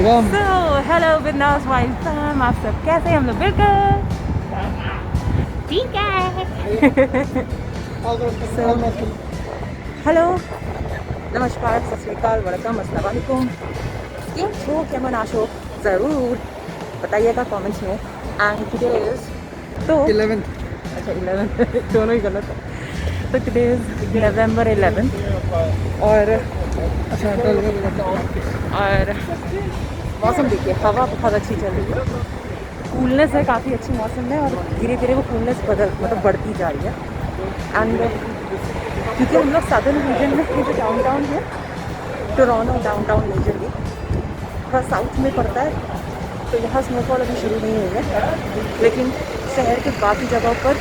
Welcome. So hello विदनास wild farm, आप सब कैसे हैं? हम लोग बिल्कुल ठीक है। हेलो, नमस्कार, सत श्री अकाल, वड़कम, अस्सलाम वालेकुम। केम छो, केमन आशो, ज़रूर बताइएगा कमेंट्स में। एंड टुडे इज तो 11th। अच्छा 11 दोनों ही गलत है। तो टुडे इज नवंबर 11 और मौसम देखिए, हवा बहुत अच्छी चल रही है, कूलनेस है काफ़ी अच्छी मौसम में, और धीरे धीरे वो कूलनेस बढ़ती जा रही है। एंड क्योंकि हम लोग सदर्न रीजन में, ये जो डाउनटाउन है टोरंटो डाउनटाउन रीजन भी थोड़ा साउथ में पड़ता है, तो यहाँ स्नोफॉल अभी शुरू नहीं हुई है, लेकिन शहर के बाकी जगहों पर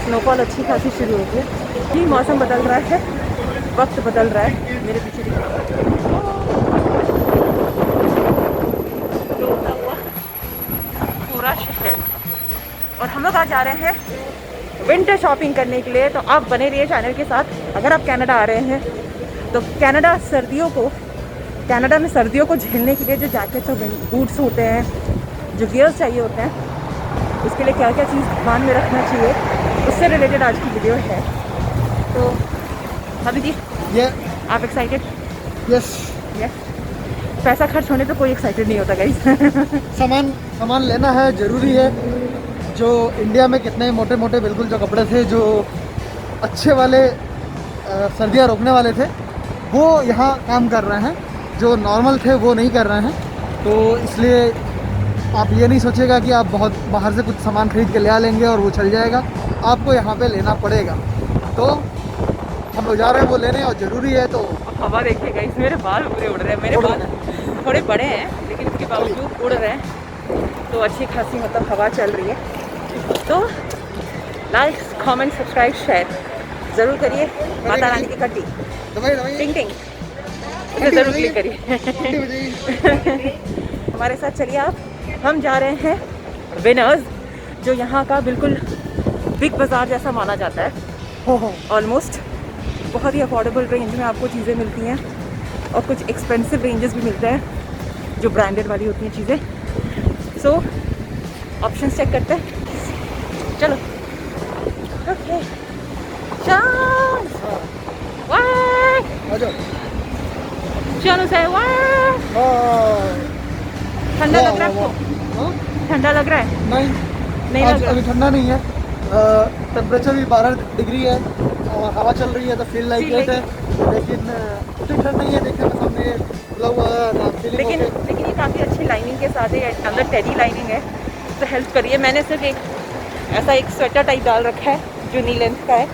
स्नोफॉल अच्छी खासी शुरू हो गई है। ये मौसम बदल रहा है, वक्त बदल रहा है। मेरे पीछे डूबता हुआ पूरा शहर, और हम लोग आज जा रहे हैं विंटर शॉपिंग करने के लिए। तो आप बने रहिए चैनल के साथ। अगर आप कनाडा आ रहे हैं तो कनाडा में सर्दियों को झेलने के लिए जो जैकेट्स और बूट्स होते हैं, जो गियर्स चाहिए होते हैं, उसके लिए क्या क्या चीज़ ध्यान में रखना चाहिए, उससे रिलेटेड आज की वीडियो है। तो भाभी जी, आप एक्साइटेड? यस। पैसा खर्च होने पे कोई एक्साइटेड नहीं होता गाइस। सामान लेना है, ज़रूरी है। जो इंडिया में कितने मोटे मोटे बिल्कुल जो कपड़े थे, जो अच्छे वाले सर्दियाँ रोकने वाले थे, वो यहाँ काम कर रहे हैं। जो नॉर्मल थे वो नहीं कर रहे हैं। तो इसलिए आप ये नहीं सोचेगा कि आप बहुत बाहर से कुछ सामान खरीद के ले आ लेंगे और वो चल जाएगा। आपको यहाँ पे लेना पड़ेगा। तो हम लोग जा रहे हैं वो लेने, और ज़रूरी है। तो हवा देखिए गाइस, मेरे बाल पूरे उड़ रहे हैं। मेरे बाल थोड़े बड़े हैं, लेकिन उसके बावजूद उड़ रहे हैं। तो अच्छी खासी मतलब हवा चल रही है। तो लाइक, कमेंट, सब्सक्राइब, शेयर ज़रूर करिए। माता रानी की कट्टी टिंग टिंग इसे ज़रूर क्लिक करिए। हमारे साथ चलिए आप। हम जा रहे हैं विनर्स, जो यहाँ का बिल्कुल बिग बाज़ार जैसा माना जाता है। ऑलमोस्ट बहुत ही अफोर्डेबल रेंज में आपको चीज़ें मिलती हैं, और कुछ एक्सपेंसिव रेंजेस भी मिलते हैं जो ब्रांडेड वाली होती हैं चीज़ें। सो ऑप्शंस चेक करते हैं, चलो। ओके, चलो से ठंडा लग रहा है आपको? ठंडा लग रहा है? नहीं लग रहा। अभी ठंडा नहीं है। टेम्परेचर भी 12 डिग्री है और हवा चल रही है, तो फील लाइक इट है। लेकिन उतनी ठंड नहीं है। देखने में सामने खुला हुआ है, लेकिन ये काफ़ी अच्छी लाइनिंग के साथ है, अंदर टेडी लाइनिंग है, तो हेल्प करिए। मैंने सिर्फ एक स्वेटर टाइप डाल रखा है जो नी लेंथ का है,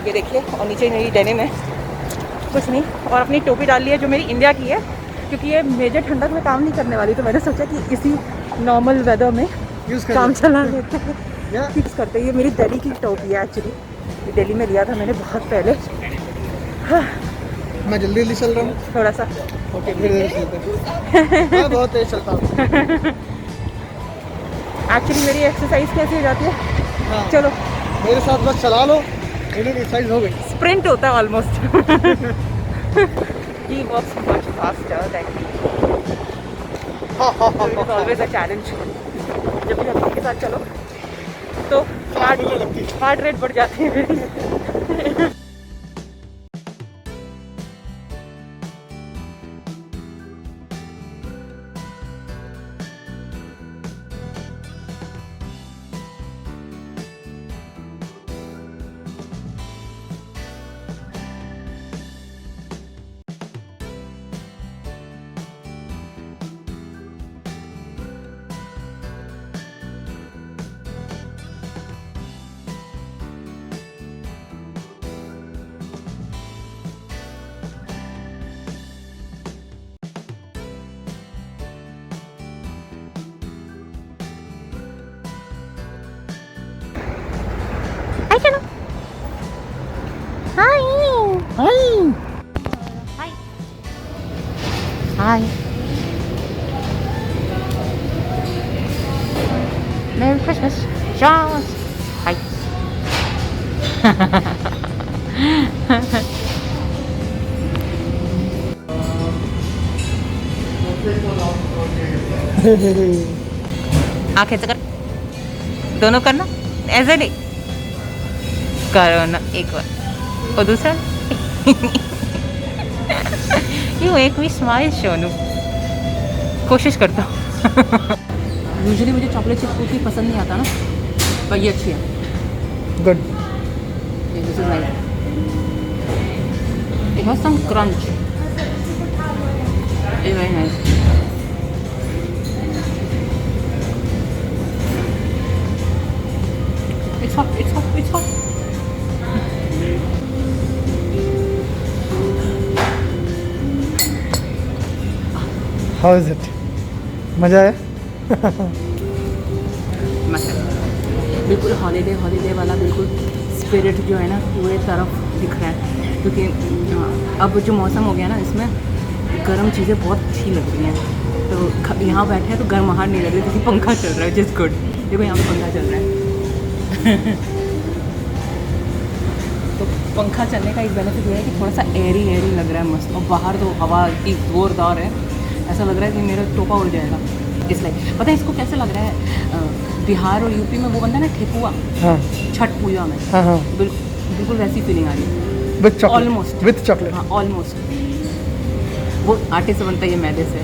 ये देखिए, और नीचे मेरी डेनिम है, कुछ नहीं। और अपनी टोपी डाल ली है जो मेरी इंडिया की है, क्योंकि ये मेजर ठंडक में काम नहीं करने वाली, तो मैंने सोचा कि इसी नॉर्मल वेदर में काम चला लेते हैं, फिक्स करते हैं। ये मेरी दिल्ली की टोपी है एक्चुअली, ये दिल्ली में लिया था मैंने बहुत पहले। हाँ, मैं जल्दी चल रहा हूँ थोड़ा सा। ओके, धीरे चलते हैं। मैं बहुत तेज चलता हूँ। एक्चुअली मेरी एक्सरसाइज कैसी हो जाती है? हाँ, चलो मेरे साथ बस चला लो, मेरी एक्सरसाइज हो गई। स्प्रिंट होता है almost. He works much faster than me, so it is always a challenge. जब भी आप के साथ चलो तो हार्ट रेट बढ़ जाती है मेरी। Hi, Chano. Hi. Hi. Merry Christmas. Jaws. Hi. आंखें ऐसे कर, दोनों करना, ऐसे नहीं करो ना, एक बार और दूसरा यू एक भी स्माइल शोनू, कोशिश करता हूँ। यूजुअली मुझे चॉकलेट चिप कुकी पसंद नहीं आता ना, पर ये अच्छी है। Good. This is nice, it has some crunch, it's very nice. It's hot, it's hot, it's hot. How is it? मज़ा आया? मस्त, बिल्कुल हॉलीडे हॉलीडे वाला बिल्कुल स्पिरिट जो है ना पूरे तरफ दिख रहा है, क्योंकि अब जो मौसम हो गया ना, इसमें गर्म चीज़ें बहुत अच्छी लग रही हैं। तो यहाँ बैठे हैं तो गर्माहट नहीं लग रही, क्योंकि पंखा चल रहा है, जिस गुड। देखो यहाँ पे पंखा चल रहा है। तो पंखा चलने का एक बेनिफिट ये है कि थोड़ा सा एरी एरी लग रहा है, मस्त। और बाहर तो हवा इतनी ज़ोरदार है, ऐसा लग रहा है कि मेरा टोपा उड़ जाएगा। इसलिए पता है इसको कैसे लग रहा है, बिहार और यूपी में वो बनता है ना ठेकुआ, हाँ छठ पूजा में, हाँ हाँ, बिल्कुल वैसी फीलिंग आ रही है। With chocolate, almost with chocolate. हाँ ऑलमोस्ट। वो आटे से बनता है, ये मैदे से।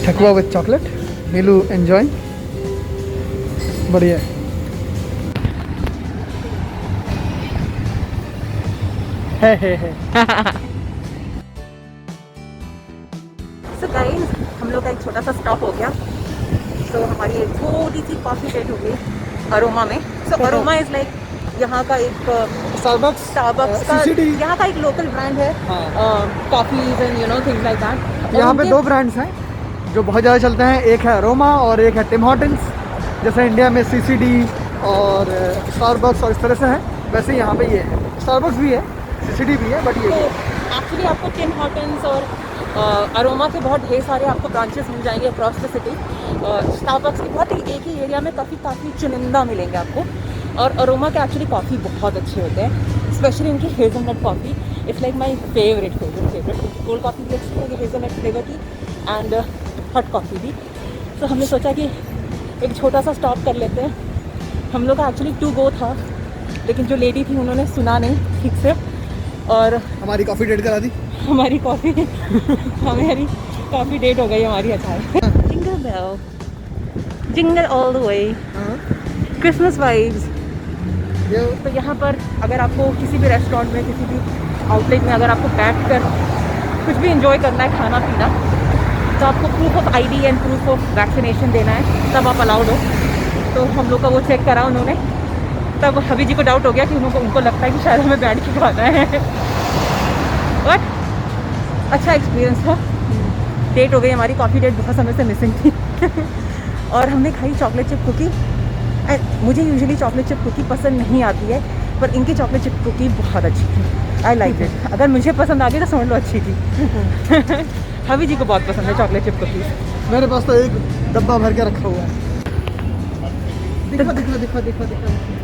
ठकुआ विथ चॉकलेट। नीलू एंजॉय, बढ़िया है। है। सो गाइस, हम लोग का एक छोटा सा स्टॉप हो गया। तो हमारी एक छोटी सी कॉफ़ी डेट हो गई अरोमा में। सो अरोमा इज़ लाइक यहाँ का एक स्टारबक्स का CCD। यहाँ का एक लोकल ब्रांड है, coffees and you know things like that. यहाँ पे दो ब्रांड्स हैं जो बहुत ज़्यादा चलते हैं, एक है अरोमा और एक है टिम हॉर्टन्स। जैसे इंडिया में CCD और स्टारबक्स और इस तरह से है, वैसे यहाँ पे ये है। स्टारबक्स भी है, CCD भी है, बट ये भी है। एक्चुअली आपको टिम हॉर्टन्स और अरोमा के बहुत ढेर सारे आपको ब्रांचेस मिल जाएंगे अक्रॉस द सिटी। स्टारबक्स के बहुत ही एक ही एरिया में काफ़ी चुनिंदा मिलेंगे आपको। और अरोमा के एक्चुअली कॉफ़ी बहुत अच्छे होते हैं, स्पेशली उनकी hazelnut coffee. It's like my favourite. Cold coffee भी अच्छी है, हेज़लनट फ्लेवर की, एंड हॉट कॉफ़ी भी। तो हमने सोचा कि एक छोटा सा स्टॉप कर लेते हैं। हम लोग का एक्चुअली टू गो था, लेकिन जो लेडी थी उन्होंने सुना नहीं ठीक से, और हमारी कॉफ़ी डेट करा दी। हमारी कॉफ़ी डेट हो गई हमारी। अच्छा jingle bell, jingle all the way, Christmas vibes. तो यहाँ पर अगर आपको किसी भी रेस्टोरेंट में, किसी भी आउटलेट में अगर आपको बैठकर कुछ भी इंजॉय करना है, खाना पीना, तो आपको proof of ID and proof of vaccination देना है, तब आप अलाउड हो। तो हम लोग का वो चेक करा उन्होंने, तब हबी जी को डाउट हो गया कि उनको लगता है कि शायद हमें बैठ के खाना है। बट अच्छा एक्सपीरियंस था। डेट हो गई हमारी, कॉफ़ी डेट बहुत समय से मिसिंग थी। और हमने खाई चॉकलेट चिप कुकी। मुझे यूजुअली चॉकलेट चिप कुकी पसंद नहीं आती है, पर इनकी चॉकलेट चिप कुकी बहुत अच्छी थी। I like it. अगर मुझे पसंद आ गई तो समझ लो अच्छी थी। हबी जी को बहुत पसंद है चॉकलेट चिप कुकीज़। मेरे पास तो एक डब्बा भर के रखा हुआ है। दिखो।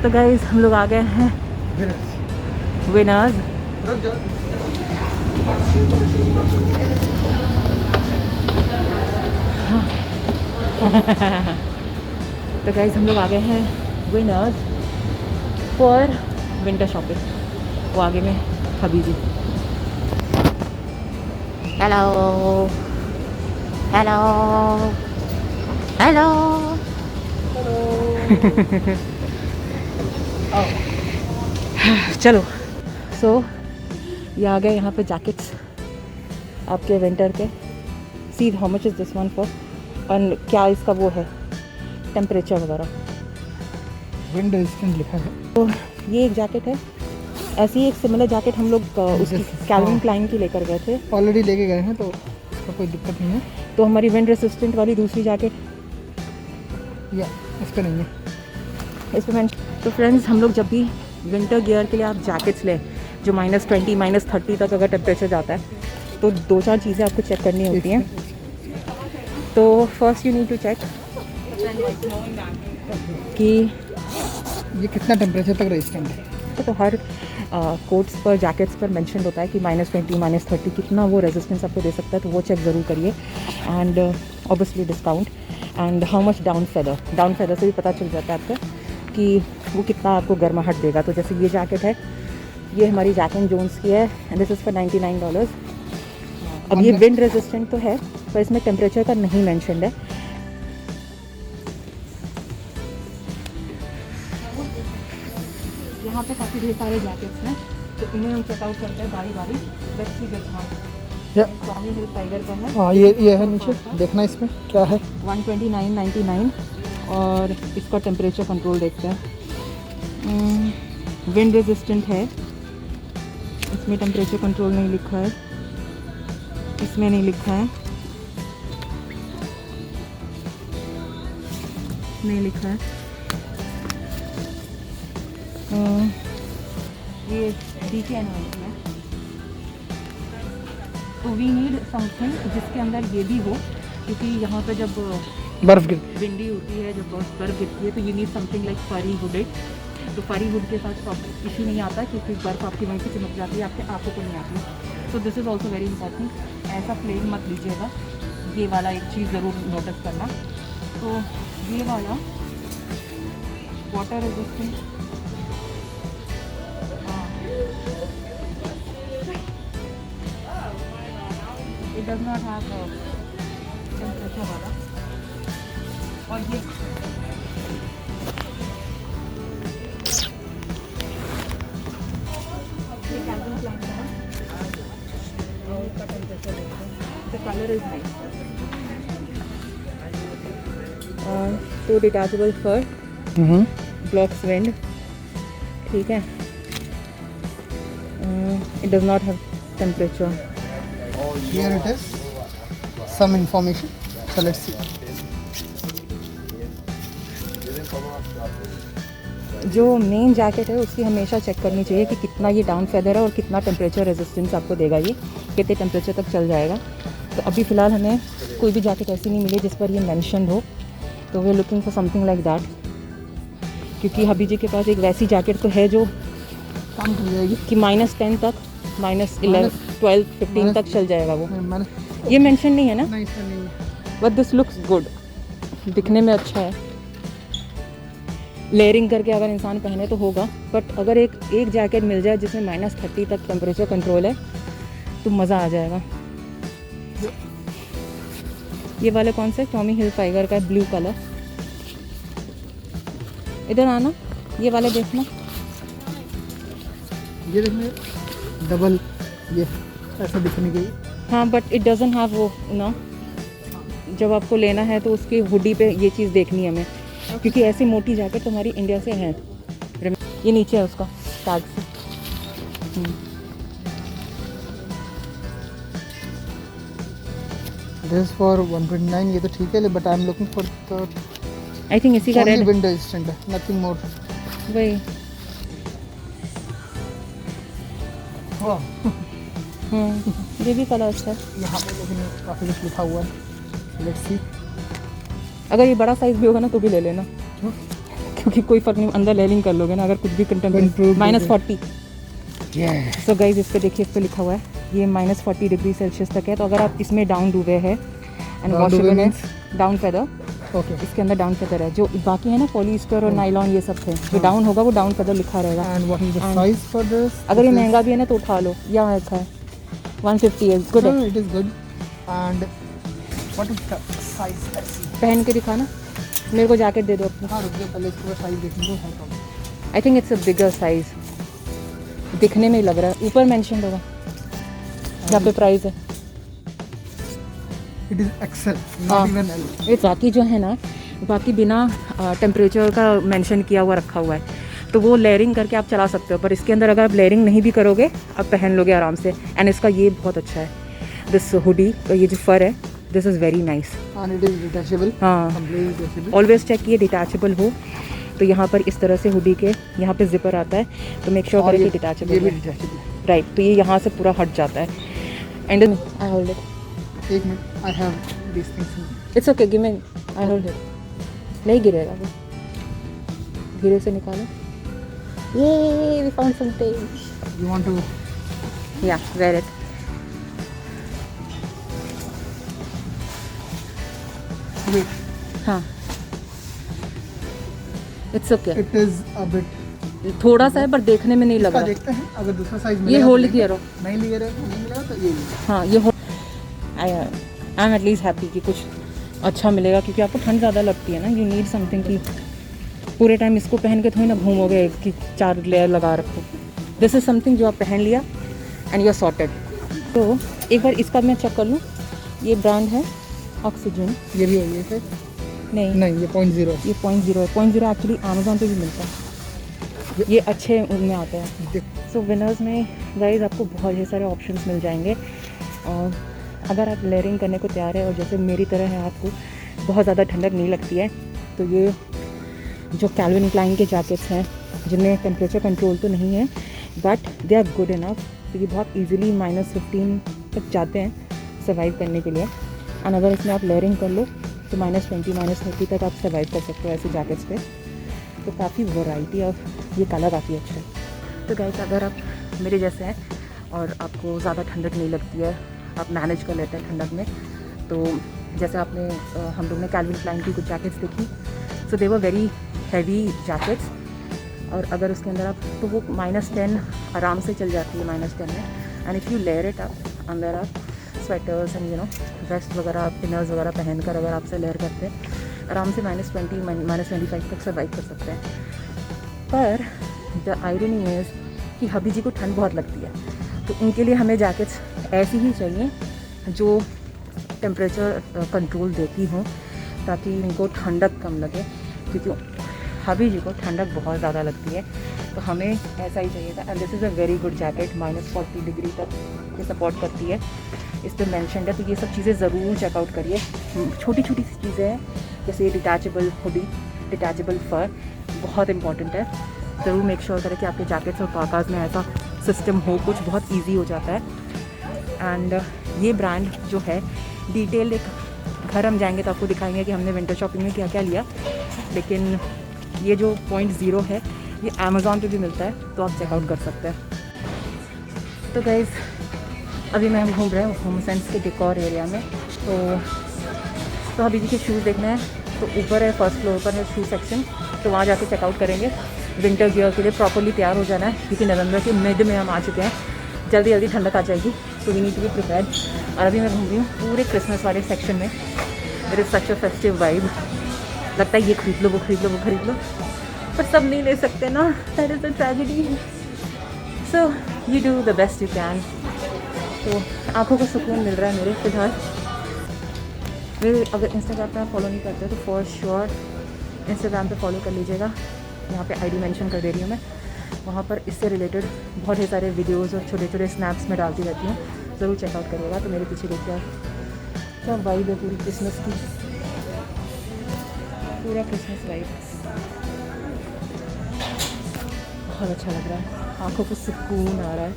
तो गाइस हम लोग आ गए हैं विनर्स। तो गाइस हम लोग आ गए हैं विनर्स फॉर विंटर शॉपिंग। वो आगे में हबी जी। हेलो हेलो हेलो चलो। सो ये आ गए यहाँ पे जैकेट्स आपके विंटर के। See how much is this one for, और क्या इसका वो है टेम्परेचर वगैरह। विंड रेजिस्टेंट लिखा है। तो ये एक जैकेट है, ऐसी एक सिमिलर जैकेट हम लोग उसकी कैल्विन क्लाइन की लेकर गए थे, ऑलरेडी लेके गए हैं, तो उसका कोई दिक्कत नहीं है। तो हमारी विंड रेसिस्टेंट वाली दूसरी जैकेट या इस पर नहीं है, इस पर मैंने। तो फ्रेंड्स हम लोग जब भी विंटर गियर के लिए आप जैकेट्स लें जो -20 -30 तक अगर टेम्परेचर जाता है, तो 2-4 चीज़ें आपको चेक करनी होती हैं। तो first you need to check कि ये कितना टेम्परेचर तक रेजिस्टेंट है। तो हर कोट्स पर, जैकेट्स पर मेंशन होता है कि -20 -30 कितना वो रेजिस्टेंस आपको दे सकता है, तो वो चेक ज़रूर करिए। And obviously discount and how much down feather से भी पता चल जाता है आपको कि वो कितना आपको गर्माहट देगा। तो जैसे ये जैकेट है, ये हमारी जैक एंड जोन्स की है एंड दिस इज़ फॉर $99। अब ये विंड रेजिस्टेंट तो है पर इसमें टेम्परेचर का नहीं मेंशन्ड है। यहाँ पे काफ़ी ढेर सारे जैकेट्स हैं, तो इन्हें हम चेकआउट करते हैं बारी बारी। Let's see this one, Tommy Hilfiger का है। हाँ ये है नीचे, देखना इसमें क्या है। 129.99 और इसका टेम्परेचर कंट्रोल देखते हैं। विंड रेजिस्टेंट है, इसमें टेम्परेचर कंट्रोल नहीं लिखा है, इसमें नहीं लिखा है, नहीं लिखा है। ये DKN है, तो वी नीड समथिंग जिसके अंदर ये भी हो, क्योंकि यहाँ पे जब बर्फ गिर विंडी होती है, जब बर्फ गिरती है, तो यू नीड समथिंग लाइक फरी हुडेड। तो फरी हुड के साथ प्रॉब्लम इसी नहीं आता क्योंकि बर्फ आपकी वहीं से चिपक जाती है, आपके आंखों को नहीं आती। So this is also very important. ऐसा प्लेन मत लीजिएगा, ये वाला एक चीज़ ज़रूर नोटिस करना। तो ये वाला water resistant, it does not have temperature वाला। और ये कैल्विन क्लाइन का और इसका टेम्परेचर देखते हैं। The colour is nice. और two detachable fur, blocks wind, ठीक है। It does not have temperature. Here it is, some information. So let's see. जो मेन जैकेट है उसकी हमेशा चेक करनी चाहिए कि कितना ये डाउन फेदर है और कितना टेम्परेचर रेजिस्टेंस आपको देगा, ये कितने टेम्परेचर तक चल जाएगा। तो अभी फ़िलहाल हमें कोई भी जैकेट ऐसी नहीं मिली जिस पर ये मेंशन हो, तो we are looking for something like that. क्योंकि हबी जी के पास एक वैसी जैकेट तो है जो काम कर जाएगी कि -10 तक, -11, 12, 15 तक चल जाएगा वो। मैंने ये मेंशन नहीं है ना, नहीं इसमें नहीं है। बट दिस लुक्स गुड, दिखने में अच्छा है। लेयरिंग करके अगर इंसान पहने तो होगा, बट अगर एक जैकेट मिल जाए जिसमें -30 तक टेम्परेचर कंट्रोल है तो मज़ा आ जाएगा। ये वाले कौन से, टॉमी हिलफाइगर का ब्लू कलर। इधर आना, ये वाले देखना, ये देखने डबल, ये ऐसा दिखने की। हाँ बट इट डजंट हैव वो ना, जब आपको लेना है तो उसकी हुडी पे ये चीज़ देखनी है हमें, क्योंकि ऐसी मोटी जैकेट तो हमारी इंडिया से है। ये नीचे है उसका टैग से। दिस फॉर 129, ये तो ठीक है, but I am looking for the I think इसी का रेड, विंड रेजिस्टेंट है, नथिंग मोर। वही। ये भी कलर अच्छा है। यहाँ पे लेकिन काफ़ी कुछ लिखा हुआ है। Let's see. अगर ये बड़ा साइज भी होगा ना तो भी ले लेना, क्योंकि कोई फर्क नहीं, अंदर लेयरिंग कर लोगे ना अगर कुछ भी कंटेंट। -40। सो गाइस इस पे देखिए, इस पे लिखा हुआ है ये -40 डिग्री सेल्सियस तक है। तो अगर आप इसमें डाउन डूबे है एंड वॉशेबल है, डाउन फेदर, ओके, इसके अंदर डाउन फेदर है। जो बाकी है ना पॉलिएस्टर और नायलॉन ये सब थे, जो डाउन होगा वो डाउन फेदर लिखा रहेगा। And what is the size for this? अगर ये महंगा भी है ना तो उठा लो, यहाँ लिखा है 150 है, गुड है। It is good. And what is the size? पहन के दिखाना, मेरे को जैकेट दे दो अपनी। हाँ रुक जाओ, पहले इसका साइज देखने दो। है कम? I think it's a bigger size, दिखने में ही लग रहा है, ऊपर मेंशन होगा जहाँ पे प्राइस है। इट इज एक्सेल, हाँ। Not even L. ये बाकी जो है ना, बाकी बिना टेम्परेचर का मेंशन किया हुआ रखा हुआ है, तो वो लेयरिंग करके आप चला सकते हो। पर इसके अंदर अगर आप लेयरिंग नहीं भी करोगे, आप पहन लोगे आराम से। एंड इसका ये बहुत अच्छा है, दिस हुडी, ये जो फर है, this is very nice. And it is detachable. हाँ, कंप्लीटली डिटैचेबल। ऑलवेज चेक किए डिटैचेबल हो। तो यहाँ पर इस तरह से हुडी के यहाँ पे जिपर आता है, तो मेक श्योर करें कि डिटैचेबल ये भी है। डिटैचेबल। राइट, तो ये यहाँ से पूरा हट जाता है। एंड आई होल्ड इट, एक minute, I have this things. It's okay, give me, I hold it. नहीं गिरेगा वो, धीरे से निकालो। Yay, we found something. You want to? Yeah, wear it. Wait. हाँ. It's okay. It is a bit. थोड़ा सा है पर देखने में नहीं लग इसका रहा. देखते हैं अगर दूसरा साइज ये मिलेगा होल्ड तो किया लेंगे। रहो. नहीं ले रहे नहीं मिलेगा तो ये लीजिए। हाँ ये हो. आई एम एटलीस्ट हैप्पी कि कुछ अच्छा मिलेगा क्योंकि आपको ठंड ज़्यादा लगती है ना. यू नीड समथिंग कि पूरे टाइम इसको पहन के थोड़ी ना घूमोगे कि 4 लेयर लगा रखो. दिस इज़ समथिंग जो आप पहन लिया एंड यू आर सॉर्टेड. तो एक बार इसका मैं चेक कर लूँ. ये ब्रांड है ऑक्सीजन. ये भी है ये से? नहीं नहीं ये 0.0 ये 0.0 है. 0.0 एक्चुअली अमेजोन पे भी मिलता है. ये अच्छे उनमें आता है. सो विनर्स में गाइस आपको बहुत ढेर सारे ऑप्शंस मिल जाएंगे. और अगर आप लेयरिंग करने को तैयार है और जैसे मेरी तरह है आपको बहुत ज़्यादा ठंडक नहीं लगती है तो ये जो कैल्विन क्लाइन के जैकेट्स हैं जिनमें टेम्परेचर कंट्रोल तो नहीं है but they are good enough. तो ये बहुत ईजिली -15 तक जाते हैं सर्वाइव करने के लिए. एंड अगर इसमें आप लेयरिंग कर लो तो -20 -30 तक आप सर्वाइव कर सकते हो ऐसे जैकेट्स पे. तो काफ़ी वैरायटी ऑफ ये कलर काफ़ी अच्छा है. तो गाइस अगर आप मेरे जैसे हैं और आपको ज़्यादा ठंडक नहीं लगती है आप मैनेज कर लेते हैं ठंडक में तो जैसे आपने हम लोग ने कैल्विन क्लाइन की कुछ जैकेट्स देखी. सो दे वर वेरी हैवी जैकेट्स. और अगर उसके अंदर आप तो वो -10 आराम से चल जाती है -10 में. And if you layer it up अंदर आप स्वेटर्स एंड वेस्ट वगैरह आप इनर्स वगैरह पहन कर अगर आपसे लेयर करते हैं आराम से -20 -25 तक सर्वाइव कर सकते हैं. पर द आयरनी इज़ कि हबी जी को ठंड बहुत लगती है तो उनके लिए हमें जैकेट्स ऐसी ही चाहिए जो टेम्परेचर कंट्रोल देती हों ताकि उनको ठंडक कम लगे क्योंकि हबी जी को ठंडक बहुत ज़्यादा लगती है. तो हमें ऐसा ही चाहिए था. And this is a very good jacket. -40 degree तक ये सपोर्ट करती है. इस पर मैंशन है तो ये सब चीज़ें ज़रूर चेकआउट करिए. छोटी छोटी सी चीज़ें हैं जैसे ये डिटैचेबल हुडी डिटैचेबल फर बहुत इंपॉर्टेंट है. ज़रूर मेक श्योर करें कि आपके जैकेट्स और पार्काज में ऐसा सिस्टम हो. कुछ बहुत ईजी हो जाता है. एंड ये ब्रांड जो है डिटेल एक घर हम जाएंगे तो आपको दिखाएंगे कि हमने विंटर शॉपिंग में क्या क्या लिया. लेकिन ये जो 0.0 है ये अमेज़ॉन पे भी मिलता है तो आप चेकआउट कर सकते हैं. तो गाइज़ अभी मैं हम घूम रहे हैं होम सेंस के डेकोर एरिया में. तो अभी जी के शूज़ देखना है तो ऊपर है फर्स्ट फ्लोर पर है शू सेक्शन. तो वहाँ जाके चेकआउट करेंगे. विंटर गियर के लिए प्रॉपर्ली तैयार हो जाना है क्योंकि नवंबर के मिड में हम आ चुके हैं. जल्दी जल्दी ठंडक आ जाएगी तो we need to be prepared. और अभी मैं घूम रही हूँ पूरे क्रिसमस वाले सेक्शन में. It is such a festive vibe. लगता है ये खरीद लो वो खरीद लो वो खरीद लो पर सब नहीं ले सकते ना. That is a tragedy. So you do the best you can. तो आँखों को सुकून मिल रहा है मेरे फिलहाल. मेरे अगर इंस्टाग्राम पे आप फॉलो नहीं करते तो फॉर श्योर इंस्टाग्राम पे फॉलो कर लीजिएगा. यहाँ पे आईडी मेंशन कर दे रही हूँ मैं. वहाँ पर इससे रिलेटेड बहुत ढेर सारे वीडियोज़ और छोटे छोटे स्नैप्स में डालती रहती हूँ. ज़रूर चेकआउट करिएगा. तो मेरे पीछे देखिए आप क्या वाइब है पूरी क्रिसमस की. पूरा क्रिसमस वाइब बहुत अच्छा लग रहा है. आँखों को सुकून आ रहा है.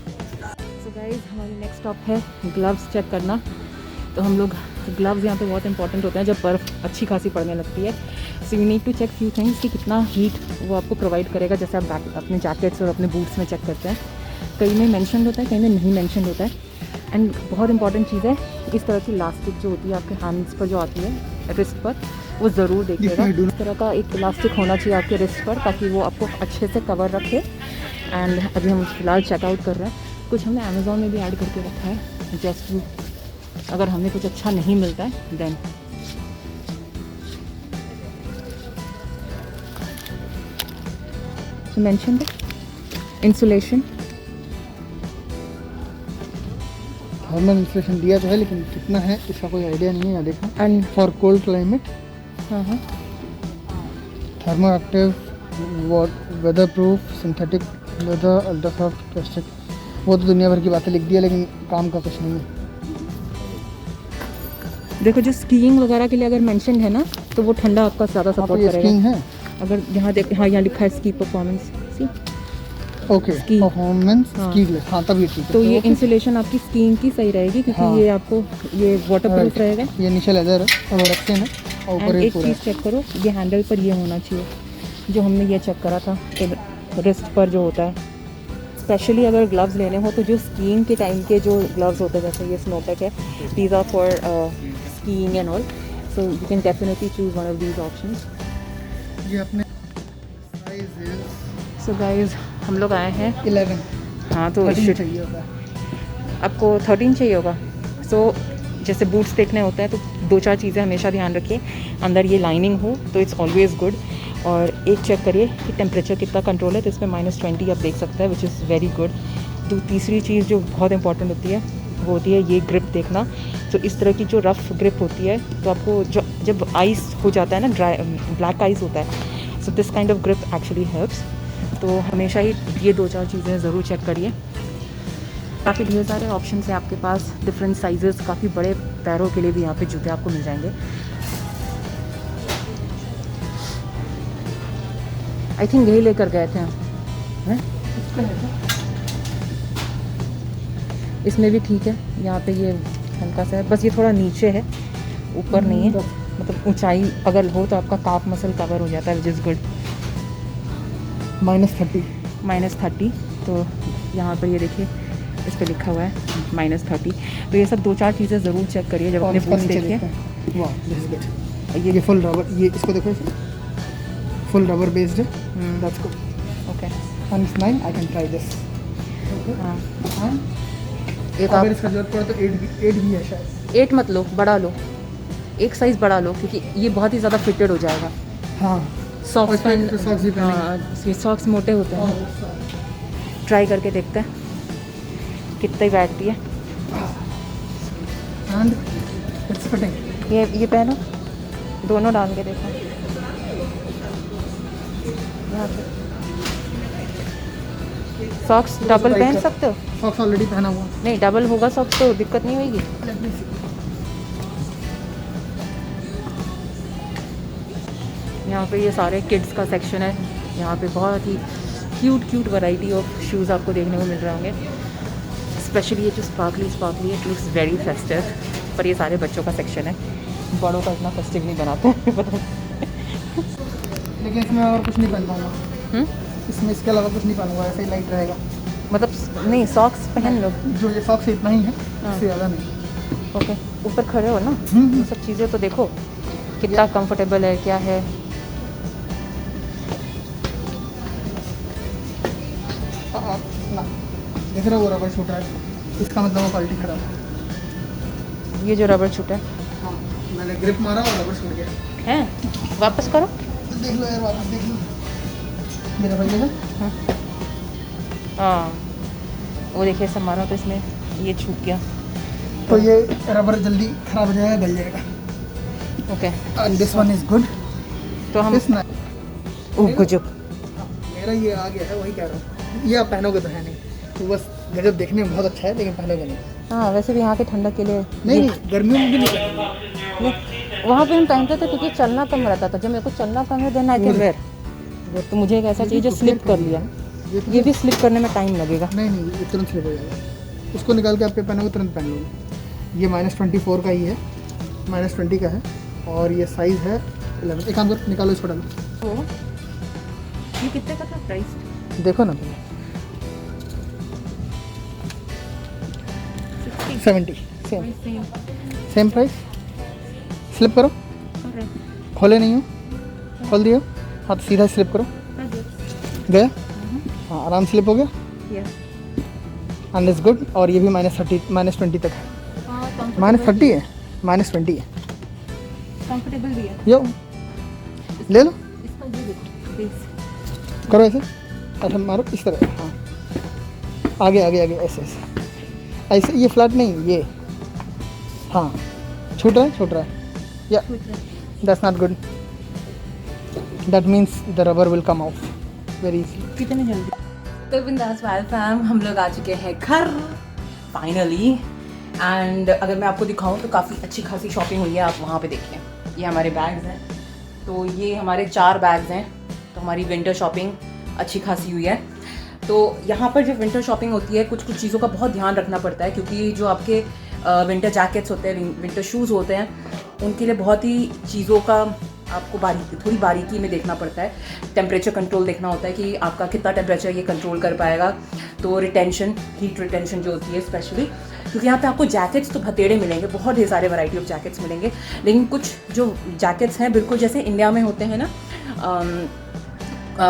सो गाइस हमारी नेक्स्ट स्टॉप है ग्लव्स चेक करना. तो हम लोग ग्लव्स यहाँ पे बहुत इंपॉर्टेंट होते हैं जब बर्फ़ अच्छी खासी पड़ने लगती है. So you need to check few things कि कितना हीट वो आपको प्रोवाइड करेगा. जैसे आप अपने जैकेट्स और अपने बूट्स में चेक करते हैं. कहीं में मेंशन होता है कहीं में नहीं मेंशन होता है. एंड बहुत इंपॉर्टेंट चीज़ है इस तरह की इलास्टिक जो होती है आपके हैंड्स पर जो आती है रिस्ट पर वो ज़रूर देखिएगा. इस तरह का एक इलास्टिक होना चाहिए आपके रिस्ट पर ताकि वो आपको अच्छे से कवर रखे. एंड अभी हम फ़िलहाल चेकआउट कर रहे हैं. कुछ हमने अमेज़ॉन में भी ऐड करके रखा है जस्ट अगर हमें कुछ अच्छा नहीं मिलता है then. Mention insulation thermal insulation दिया तो है लेकिन कितना है इसका कोई आइडिया नहीं है. देखो and for cold climate thermo active weather proof synthetic leather ultra soft plastic. वो तो दुनिया भर की बातें लिख दी है लेकिन काम का कुछ नहीं है. देखो जो स्कीइंग वगैरह के लिए अगर मेंशन है ना तो वो ठंडा आपका ज़्यादा सपोर्ट करेगा. स्कीइंग है अगर यहाँ देख हाँ यहाँ लिखा है स्की परफॉर्मेंस. सी ओके परफॉर्मेंस स्की. हाँ तब ये ठीक है. तो ये इंसुलेशन आपकी स्कीइंग की सही रहेगी क्योंकि ये आपको ये वाटरप्रूफ रहेगा. ये नीचे लेदर है और रखते हैं और ऊपर एक चीज़ चेक करो ये हैंडल पर ये होना चाहिए जो हमने ये चेक करा था रिस्ट पर जो होता है। स्पेशली अगर ग्लव्स लेने हो तो जो स्कीइंग के टाइम के जो ग्लव्स होते हैं, जैसे ये स्नोटेक है, these are for skiing and all, so you can definitely choose one of these options. ये अपने साइज है सो गाइज हम लोग आए हैं 11, हाँ तो 13 चाहिए होता है। आपको 13 चाहिए होगा। सो जैसे बूट्स देखने होते हैं तो 2-4 चीज़ें हमेशा ध्यान रखिए, अंदर ये लाइनिंग हो तो इट्स ऑलवेज़ गुड, और एक चेक करिए कि टेम्परेचर कितना कंट्रोल है, तो इसमें -20 आप देख सकते हैं, विच इज़ वेरी गुड। तो तीसरी चीज़ जो बहुत इंपॉर्टेंट होती है वो होती है ये ग्रिप देखना। तो इस तरह की जो रफ़ ग्रिप होती है तो आपको जब आइस हो जाता है ना, ड्राई ब्लैक आइस होता है, so this kind of grip actually helps. तो हमेशा ही ये 2-4 चीज़ें ज़रूर चेक करिए। काफ़ी ढेर सारे ऑप्शन हैं आपके पास, डिफरेंट साइजेस, काफ़ी बड़े पैरों के लिए भी यहाँ पे जूते आपको मिल जाएंगे। आई थिंक यही लेकर गए थे हम, हैं? इसमें भी ठीक है, यहाँ पे ये हल्का सा है, बस ये थोड़ा नीचे है, ऊपर नहीं है, मतलब ऊंचाई अगर हो तो आपका काफ मसल कवर हो जाता है, विच इज़ गुड। -30, तो यहाँ पर ये देखिए इस पर लिखा हुआ है -30। तो ये सब 2-4 चीज़ें ज़रूर चेक करिए जब अपने बूट्स देखिए। वाह दिस इज गुड। ये फुल रबर, ये इसको देखो, फुल रबर बेस्ड है, that's good. Okay, and it's nine, I can try this. हाँ एंड एक अगर आप इसका जरूरत पड़े तो 8 भी है शायद। 8 मत लो, बड़ा लो, एक साइज़ बड़ा लो, क्योंकि ये बहुत ही ज़्यादा फिटेड हो जाएगा। हाँ सॉक्स पहन, सॉक्स भी पहनेंगे। हाँ ये सॉक्स मोटे होते हैं, ट्राई करके देखते हैं कितनी बैठती है। And it's fitting. ये पहनो, दोनों डाल के देखो यहाँ पे। सॉक्स डबल पहन सकते हो? सॉक्स ऑलरेडी पहना हुआ। नहीं, डबल होगा सॉक्स तो दिक्कत नहीं होगी। लेट मी सी। यहाँ पे ये सारे किड्स का सेक्शन है, यहाँ पे बहुत ही क्यूट वैरायटी ऑफ शूज़ आपको देखने को मिल रहे होंगे। स्पेशली ये जो स्पार्कली है, इट लुक्स वेरी फेस्टिव, पर ये सारे बच्चों का सेक्शन है, बड़ों का इतना फेस्टिव नहीं बनाते हैं पता नहीं। लेकिन इसमें और कुछ नहीं पहन पाऊंगा। इसमें इसके अलावा कुछ नहीं पहनूंगा, ऐसे ही लाइट रहेगा। मतलब नहीं, सॉक्स पहन लो, जो ये सॉक्स इतना ही है, हाँ। इससे ज़्यादा नहीं। ओके, ऊपर खड़े हो ना, ये सब चीज़ें तो देखो कितना कंफर्टेबल है, क्या है। ना देख रहे हो वो रबर छूट रहा है, इसका मतलब वो क्वालिटी खराब है। ये जो रबर छूटा है, हाँ मैंने ग्रिप मारा और रबर छूट गया। हैं वापस करो। देख लो यार, वापस देख लो मेरा भाई देखा। हाँ वो देखिए सब मारा तो इसमें ये छूट गया। तो ये रबर जल्दी खराब हो जाएगा, गल जाएगा। Okay, and this one is good. तो हम दिस ना गजब, मेरा ये आ गया है, वही कह रहा हूँ। ये आप पहनोगे तो है नहीं, तो बस गजब देखने में बहुत अच्छा है, लेकिन पहनोगे नहीं। हाँ वैसे भी यहाँ के ठंडक के लिए नहीं गर्मियों में भी नहीं पहनूंगा। नहीं, वहाँ पे हम पहनते थे क्योंकि चलना कम रहता था। जब मेरे को चलना कम है देन आई कैन वेयर, तो मुझे एक ऐसा चाहिए जो स्लिप कर लिया। ये भी स्लिप करने में टाइम लगेगा। नहीं ये तुरंत स्लिप हो जाएगा। उसको निकाल के आप पे पहनोगे तुरंत पहन लोगे। ये -24 का ही है, -20 का है, और ये साइज़ है 11। एक काम करो, निकालो इसको, डालो। तो ये कितने का था प्राइस? देखो ना तुम, 70 सेम प्राइस। स्लिप करो, खोले नहीं हो, खोल दियो, हाँ तो सीधा स्लिप करो, गया, हाँ आराम स्लिप हो गया। And is good. और ये भी -20 तक है, -30 है, -20 है। कंफर्टेबल भी है। यो ले लो, इसका ये देखो बेस, करो ऐसे, ऐसे मारो इस तरह, हाँ आगे ऐसे ऐसे, ये फ्लैट नहीं, ये हाँ छूट रहा है या that's not good, that means the rubber will come out very easily. कितने जल्दी। तो बिंदास वाइल फैम, हम लोग आ चुके हैं घर फाइनली। एंड अगर मैं आपको दिखाऊं तो काफ़ी अच्छी खासी शॉपिंग हुई है, आप वहाँ पे देखिए। ये हमारे बैग्स हैं, तो ये हमारे 4 बैग्स हैं, तो हमारी विंटर शॉपिंग अच्छी खासी हुई है। तो यहाँ पर जब विंटर शॉपिंग होती है कुछ चीज़ों का बहुत ध्यान रखना पड़ता है, क्योंकि जो आपके विंटर जैकेट्स होते हैं, विंटर शूज़ होते हैं, उनके लिए बहुत ही चीज़ों का आपको थोड़ी बारीकी में देखना पड़ता है। टेम्परेचर कंट्रोल देखना होता है कि आपका कितना टेम्परेचर ये कंट्रोल कर पाएगा। तो रिटेंशन, हीट रिटेंशन जो होती है स्पेशली, क्योंकि यहाँ पे आपको जैकेट्स तो भतेड़े मिलेंगे, बहुत ढेर सारे वैरायटी ऑफ जैकेट्स मिलेंगे, लेकिन कुछ जो जैकेट्स हैं बिल्कुल जैसे इंडिया में होते हैं ना,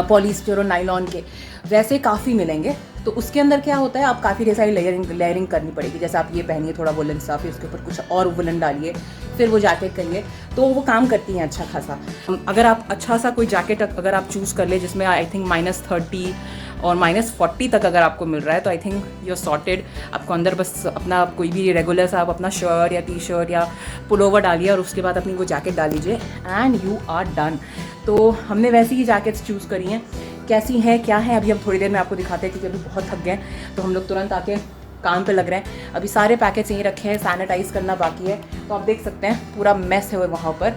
पॉलिस्टर और नायलॉन के, वैसे काफ़ी मिलेंगे। तो उसके अंदर क्या होता है, आप काफ़ी ढेर सारी लेयरिंग करनी पड़ेगी। जैसे आप ये पहनिए थोड़ा वुलन सा, फिर उसके ऊपर कुछ और वुलन डालिए, फिर वो जैकेट करिए, तो वो काम करती हैं अच्छा खासा। अगर आप अच्छा सा कोई जैकेट अगर आप चूज़ कर ले जिसमें आई थिंक -30 और -40 तक अगर आपको मिल रहा है, तो I think you are sorted. आपको अंदर बस अपना कोई भी रेगुलर सा आप अपना शर्ट या टी-शर्ट या पुलोवर डालिए और उसके बाद अपनी वो जैकेट डाल लीजिए एंड यू आर डन। तो हमने वैसी ही जैकेट्स चूज़ करी हैं। कैसी है क्या है अभी हम थोड़ी देर में आपको दिखाते हैं, क्योंकि अभी बहुत थक गए तो हम लोग तुरंत आके काम पे लग रहे हैं। अभी सारे पैकेट्स यहीं रखे हैं, सैनिटाइज करना बाकी है। तो आप देख सकते हैं पूरा मेस है वहाँ पर।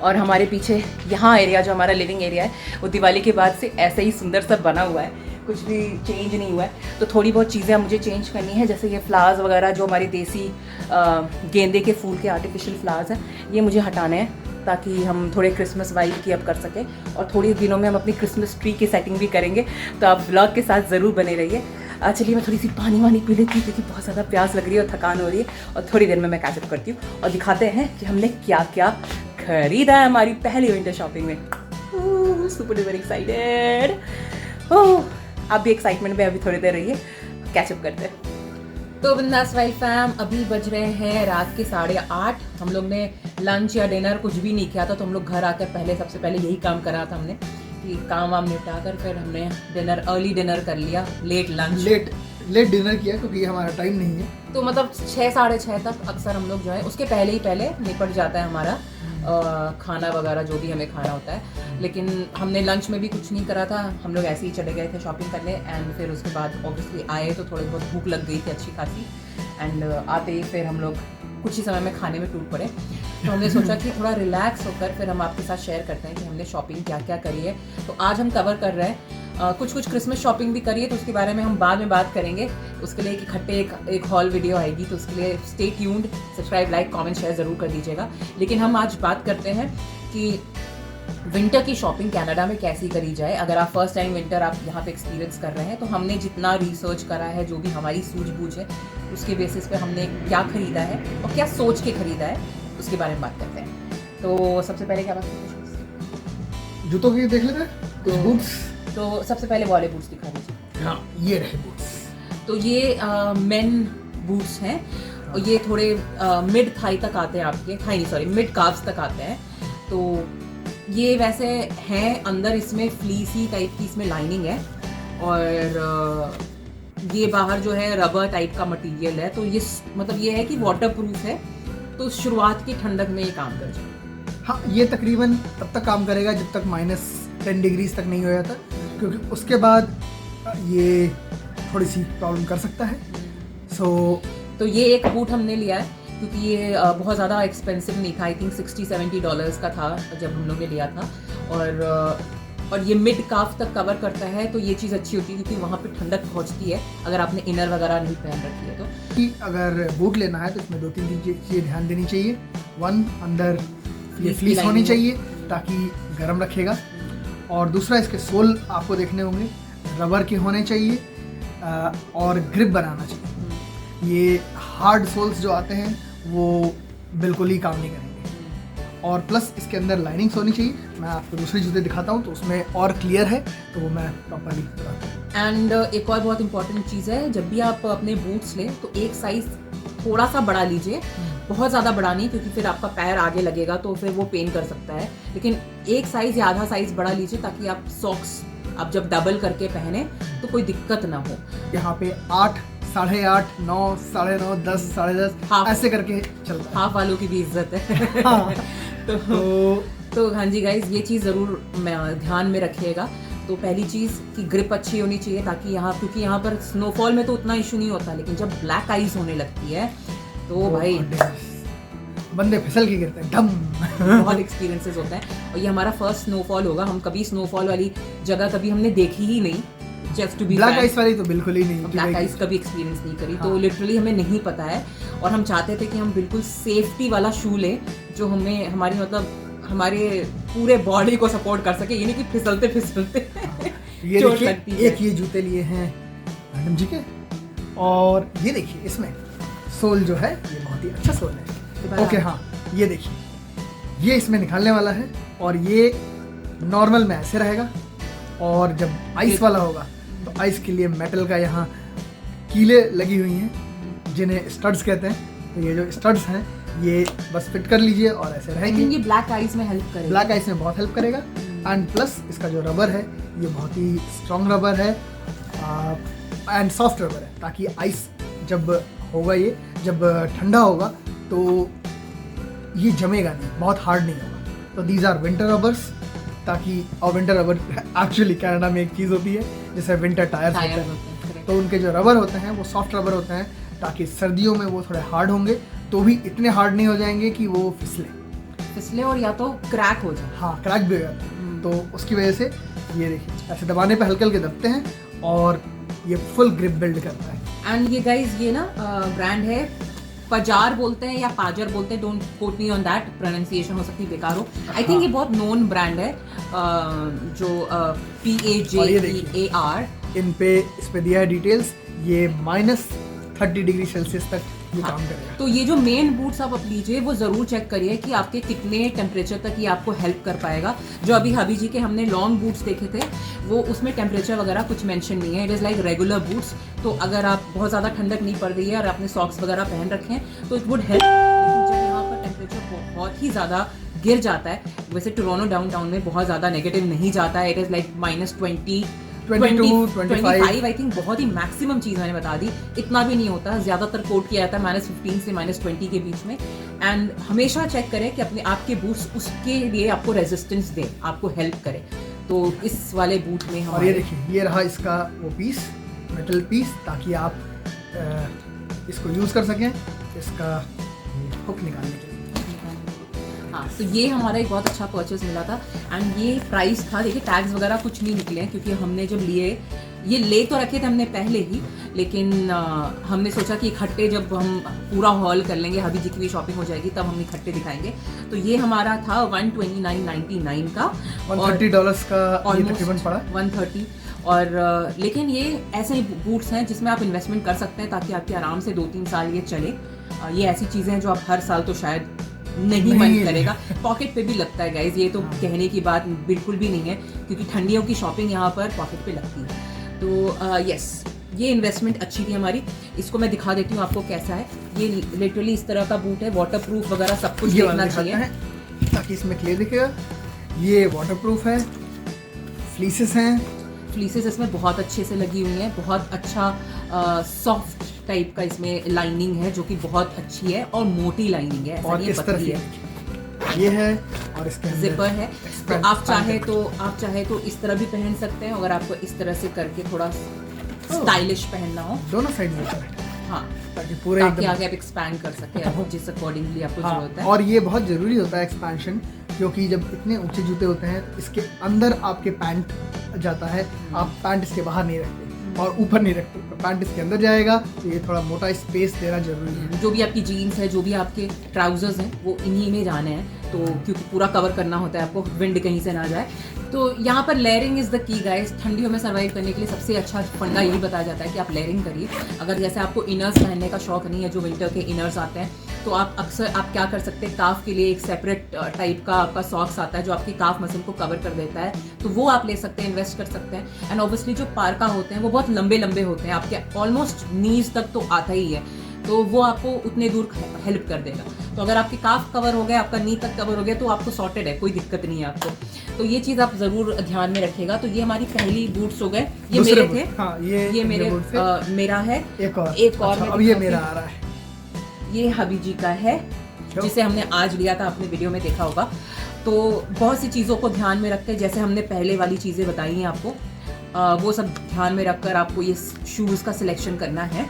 और हमारे पीछे यहाँ एरिया जो हमारा लिविंग एरिया है वो दिवाली के बाद से ऐसे ही सुंदर सा बना हुआ है, कुछ भी चेंज नहीं हुआ है। तो थोड़ी बहुत चीज़ें मुझे चेंज करनी है, जैसे ये फ्लावर्स वगैरह जो हमारी देसी गेंदे के फूल के आर्टिफिशियल फ्लावर्स हैं, ये मुझे हटाने हैं ताकि हम थोड़े क्रिसमस वाइब की अब कर सकें। और थोड़ी दिनों में हम अपनी क्रिसमस ट्री की सेटिंग भी करेंगे, तो आप ब्लॉग के साथ ज़रूर बने रहिए। चलिए मैं थोड़ी सी पानी वानी पी लेती हूँ क्योंकि बहुत ज़्यादा प्यास लग रही है और थकान हो रही है, और थोड़ी देर में मैं कैचअप करती हूँ और दिखाते हैं कि हमने क्या क्या खरीदा है हमारी पहली विंटर शॉपिंग में। Super duper excited. आप भी एक्साइटमेंट में अभी थोड़ी देर रहिए, कैचअप करते हैं। तो बिंदास वाइल्ड फैम, अभी बज रहे हैं रात के 8:30। हम लोग ने लंच या डिनर कुछ भी नहीं किया था, तो हम लोग घर आकर सबसे पहले यही काम करा था हमने कि काम वाम निपटा कर फिर हमने अर्ली डिनर कर लिया, लेट डिनर किया क्योंकि हमारा टाइम नहीं है। तो मतलब 6 साढ़े 6 तक अक्सर हम लोग जो है उसके पहले निपट जाता है हमारा खाना वगैरह जो भी हमें खाना होता है। लेकिन हमने लंच में भी कुछ नहीं करा था, हम लोग ऐसे ही चले गए थे शॉपिंग करने। एंड फिर उसके बाद ऑब्वियसली आए तो थोड़ी बहुत भूख लग गई थी अच्छी खासी, एंड आते ही फिर हम लोग कुछ ही समय में खाने में टूट पड़े। तो हमने सोचा कि थोड़ा रिलैक्स होकर फिर हम आपके साथ शेयर करते हैं कि हमने शॉपिंग क्या क्या करी है। तो आज हम कवर कर रहे हैं कुछ क्रिसमस शॉपिंग भी करी है, तो उसके बारे में हम बाद में बात करेंगे। उसके लिए एक हॉल वीडियो आएगी, तो उसके लिए stay tuned, subscribe, like, comment, share ज़रूर कर दीजिएगा। लेकिन हम आज बात करते हैं कि विंटर की शॉपिंग कनाडा में कैसी करी जाए। अगर आप फर्स्ट टाइम विंटर आप यहाँ पे एक्सपीरियंस कर रहे हैं, तो हमने जितना रिसर्च करा है, जो भी हमारी सूझबूझ है, उसके बेसिस पे हमने क्या खरीदा है और क्या सोच के खरीदा है, उसके बारे में बात करते हैं। तो सबसे पहले क्या बात करते हैं, जूतों की देख लेते हैं, कुछ बूट्स। तो सबसे पहले वाले बूट्स दिखा दीजिए। हाँ, ये रहे बूट्स। तो ये मेन बूट्स हैं और ये थोड़े मिड थाई तक आते हैं, आपके मिड काफ्स तक आते हैं। तो ये वैसे हैं, अंदर इसमें फ्लीसी टाइप की इसमें लाइनिंग है, और ये बाहर जो है रबर टाइप का मटेरियल है। तो ये मतलब ये है कि वाटर प्रूफ है, तो शुरुआत की ठंडक में ये काम कर जाए। हाँ, ये तकरीबन तब तक काम करेगा जब तक -10 डिग्रीज तक नहीं हो जाता, क्योंकि उसके बाद ये थोड़ी सी प्रॉब्लम कर सकता है। तो ये एक बूट हमने लिया है क्योंकि ये बहुत ज़्यादा एक्सपेंसिव नहीं था, आई थिंक $60-70 का था जब हम लोग ने लिया था। और ये मिड काफ तक कवर करता है, तो ये चीज़ अच्छी होती है क्योंकि वहाँ पे ठंडक पहुँचती है अगर आपने इनर वगैरह नहीं पहन रखी है। तो कि अगर बूट लेना है तो इसमें 2-3 चीज़ें ध्यान देनी चाहिए। 1, अंदर ये फ्लीस होनी चाहिए ताकि गर्म रखेगा, और दूसरा इसके सोल आपको देखने होंगे रबर के होने चाहिए, और ग्रिप बनाना चाहिए। ये हार्ड सोल्स जो आते हैं वो बिल्कुल ही काम नहीं करेंगे। और प्लस इसके अंदर लाइनिंग्स होनी चाहिए। मैं आपको दूसरी जूते दिखाता हूँ तो उसमें और क्लियर है, तो वो मैं प्रॉपरली बताता हूँ। एंड एक और बहुत इंपॉर्टेंट चीज़ है, जब भी आप अपने बूट्स लें तो एक साइज़ थोड़ा सा बड़ा लीजिए, बहुत ज़्यादा बड़ा नहीं, क्योंकि फिर आपका पैर आगे लगेगा तो फिर वो पेन कर सकता है। लेकिन एक साइज़ या आधा साइज़ बड़ा लीजिए ताकि आप सॉक्स आप जब डबल करके पहने तो कोई दिक्कत ना हो। यहाँ पे 8, 8.5, 9, 9.5, 10, 10.5 ऐसे करके चलता है। हाफ वालों की भी इज्जत है। हाँ। तो हाँ जी गाइज, ये चीज़ ज़रूर ध्यान में रखिएगा। तो पहली चीज़ कि ग्रिप अच्छी होनी चाहिए, ताकि क्योंकि यहाँ पर स्नोफॉल में तो उतना इशू नहीं होता, लेकिन जब ब्लैक आइज होने लगती है तो भाई बंदे फिसल के गिरते हैं, डम। बहुत एक्सपीरियंसेस होते हैं। और ये हमारा फर्स्ट स्नोफॉल होगा, हम कभी स्नोफॉल वाली जगह कभी हमने देखी ही नहीं। Just to be black ice वाली तो बिल्कुल ही नहीं, ब्लैक आइस कभी एक्सपीरियंस नहीं करी। हाँ। तो लिटरली हमें नहीं पता है, और हम चाहते थे कि हम बिल्कुल सेफ्टी वाला शू लें जो हमें हमारी मतलब हमारे पूरे बॉडी को सपोर्ट कर सके, ये नहीं कि फिसलते फिसलते ये चोट देखिए, लगती है। एक ये जूते लिए हैं मैडम जी के, और ये देखिए इसमें सोल जो है ये बहुत ही अच्छा सोल है। ओके हाँ, ये देखिए ये इसमें निकालने वाला है, और ये नॉर्मल में ऐसे रहेगा, और जब आइस वाला होगा तो आइस के लिए मेटल का यहाँ कीले लगी हुई हैं जिन्हें स्टड्स कहते हैं। तो ये जो स्टड्स हैं ये बस फिट कर लीजिए और ऐसे रहेंगे। ये ब्लैक आइज में हेल्प करेगा, ब्लैक आइस में बहुत हेल्प करेगा। एंड प्लस इसका जो रबर है ये बहुत ही स्ट्रॉन्ग रबर है एंड सॉफ्ट रबर है, ताकि आइस जब होगा, ये जब ठंडा होगा तो ये जमेगा नहीं, बहुत हार्ड नहीं होगा। तो दीज आर विंटर रबर्स, ताकि, और विंटर रबर एक्चुअली कनाडा में एक चीज़ होती है जैसे विंटर टायर्स होते हैं, तो उनके जो रबर होते हैं वो सॉफ्ट रबर होते हैं, ताकि सर्दियों में वो थोड़े हार्ड होंगे तो भी इतने हार्ड नहीं हो जाएंगे कि वो फिसले और या तो क्रैक हो जाए। हाँ, क्रैक भी हो जाता है। तो उसकी वजह से ये देखिए ऐसे दबाने पे हल्के हल्के दबते हैं और ये फुल ग्रिप बिल्ड करता है। एंड ये गाइज ये ना ब्रांड है, पजार बोलते हैं या पाजर बोलते हैं, don't quote me on that, pronunciation हो सकती है बेकार हो। आई थिंक ये बहुत नोन ब्रांड है, जो PAJEAR। इन पे इस पे दिया है डिटेल्स, ये -30 डिग्री सेल्सियस तक ये काम करेगा। तो ये जो मेन बूट्स आप लीजिए वो ज़रूर चेक करिए कि आपके कितने टेम्परेचर तक ये आपको हेल्प कर पाएगा। जो अभी हबी जी के हमने लॉन्ग बूट्स देखे थे वो उसमें टेम्परेचर वगैरह कुछ मेंशन नहीं है, it is like regular boots. तो अगर आप बहुत ज़्यादा ठंडक नहीं पड़ रही है और आपने सॉक्स वगैरह पहन रखे हैं तो इट वुड हेल्प। लेकिन जब यहाँ पर टेम्परेचर बहुत ही ज़्यादा गिर जाता है, वैसे टोरंटो डाउनटाउन में बहुत ज़्यादा नेगेटिव नहीं जाता है, it is like -20 22, 25 I think बहुत ही मैक्सिमम चीज़ मैंने बता दी, इतना भी नहीं होता। ज़्यादातर कोट किया जाता है -15 से -20 के बीच में। एंड हमेशा चेक करें कि अपने आपके बूट्स उसके लिए आपको रेजिस्टेंस दे, आपको हेल्प करे। तो इस वाले बूट में और ये देखिए ये रहा इसका वो पीस, मेटल पीस, ताकि आप इसको यूज़ कर सकें इसका हुक निकालने के लिए। हाँ, तो ये हमारा एक बहुत अच्छा परचेज मिला था। एंड ये प्राइस था, देखिए टैग्स वगैरह कुछ नहीं निकले हैं, क्योंकि हमने जब लिए, ये ले तो रखे थे हमने पहले ही, लेकिन हमने सोचा कि इकट्ठे जब हम पूरा हॉल कर लेंगे, हबी जी की भी शॉपिंग हो जाएगी, तब हम इकट्ठे दिखाएंगे। तो ये हमारा था 129.99 का, $130 का ये तकरीबन पड़ा 130। और लेकिन ये ऐसे बूट्स हैं जिसमें आप इन्वेस्टमेंट कर सकते हैं ताकि आपके आराम से 2-3 साल ये चले। ये ऐसी चीज़ें हैं जो आप हर साल तो शायद नहीं मन करेगा। पॉकेट पे भी लगता है गाइज, ये तो कहने की बात बिल्कुल भी नहीं है, क्योंकि ठंडियों की शॉपिंग यहाँ पर पॉकेट पे लगती है। तो यस, ये इन्वेस्टमेंट अच्छी थी हमारी। इसको मैं दिखा देती हूँ आपको कैसा है। ये लिटरली इस तरह का बूट है, वाटर प्रूफ वगैरह सब कुछ देखना चाहिए ताकि इसमें क्लियर दिखेगा। ये वाटर प्रूफ है, फ्लीसेस हैं, फ्लीसेस इसमें बहुत अच्छे से लगी हुई हैं, बहुत अच्छा सॉफ्ट टाइप का इसमें लाइनिंग है जो कि बहुत अच्छी है और मोटी लाइनिंग है, ऐसा और नहीं है इस पतली तरफ है। ये है और इसके अंदर जिपर है। तो आप चाहे तो इस तरह भी पहन सकते हैं, अगर आपको इस तरह से करके थोड़ा स्टाइलिश पहनना हो। दोनों साइड में है, हाँ, ताकि पूरे ताकि आगे आप एक्सपैंड कर सके आपको जिस अकॉर्डिंगली आपको जरूरत है। और ये बहुत ज़रूरी होता है एक्सपेंशन, क्योंकि जब इतने ऊंचे जूते होते हैं इसके अंदर आपके पैंट जाता है, आप पैंट इसके बाहर नहीं रखते और ऊपर नहीं रखते, तो पैंट इसके अंदर जाएगा, तो ये थोड़ा मोटा स्पेस देना जरूरी है। जो भी आपकी जीन्स है, जो भी आपके ट्राउजर्स हैं, वो इन्हीं में जाने हैं, तो क्योंकि पूरा कवर करना होता है आपको, विंड कहीं से ना जाए। तो यहाँ पर layering is the key guys. ठंडियों में सर्वाइव करने के लिए सबसे अच्छा फंडा यही बताया जाता है कि आप लेयरिंग करिए। अगर जैसे आपको इनर्स पहनने का शौक नहीं है, जो विंटर के इनर्स आते हैं, तो आप अक्सर आप क्या कर सकते हैं, काफ के लिए एक सेपरेट टाइप का आपका सॉक्स आता है जो आपकी काफ मसल को कवर कर देता है, तो वो आप ले सकते हैं, इन्वेस्ट कर सकते हैं। एंड ऑब्वियसली जो पार्का होते हैं वो बहुत लंबे लंबे होते हैं, आपके ऑलमोस्ट नीज तक तो आता ही है, तो वो आपको उतने दूर हेल्प कर देगा। तो अगर आपके काफ कवर हो गया, आपका नी तक कवर हो गया, तो आपको सॉर्टेड है, कोई दिक्कत नहीं है आपको। तो ये चीज़ आप ज़रूर ध्यान में रखिएगा। तो ये हमारी पहली बूट्स हो गए, ये मेरे थे। हाँ, ये मेरे मेरा है। एक और अच्छा, अब ये मेरा आ रहा है। ये हबी जी का है, जिसे हमने आज लिया था, आपने वीडियो में देखा होगा। तो बहुत सी चीज़ों को ध्यान में रख के, जैसे हमने पहले वाली चीज़ें बताई हैं आपको, वो सब ध्यान में रखकर आपको ये शूज़ का सिलेक्शन करना है।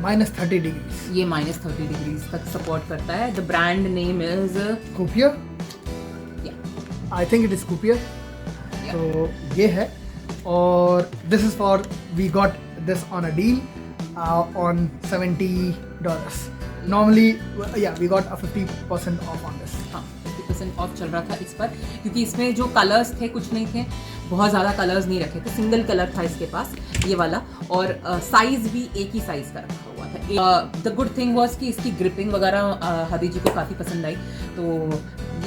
-30 डिग्री, ये -30 डिग्री तक सपोर्ट करता है। The brand name is Coupier, I think it is Coupier. तो ये है, और this is for, we got this on a deal on $70. Normally, yeah, we got a 50% off on this. हाँ, 50% 50% of चल रहा था इस पर, क्योंकि इसमें जो कलर्स थे कुछ नहीं थे, बहुत ज़्यादा कलर्स नहीं रखे थे, सिंगल कलर था इसके पास ये वाला, और साइज़ भी एक ही साइज़ का रखा हुआ था। द गुड थिंग वॉज कि इसकी ग्रिपिंग वगैरह हबी जी को काफ़ी पसंद आई, तो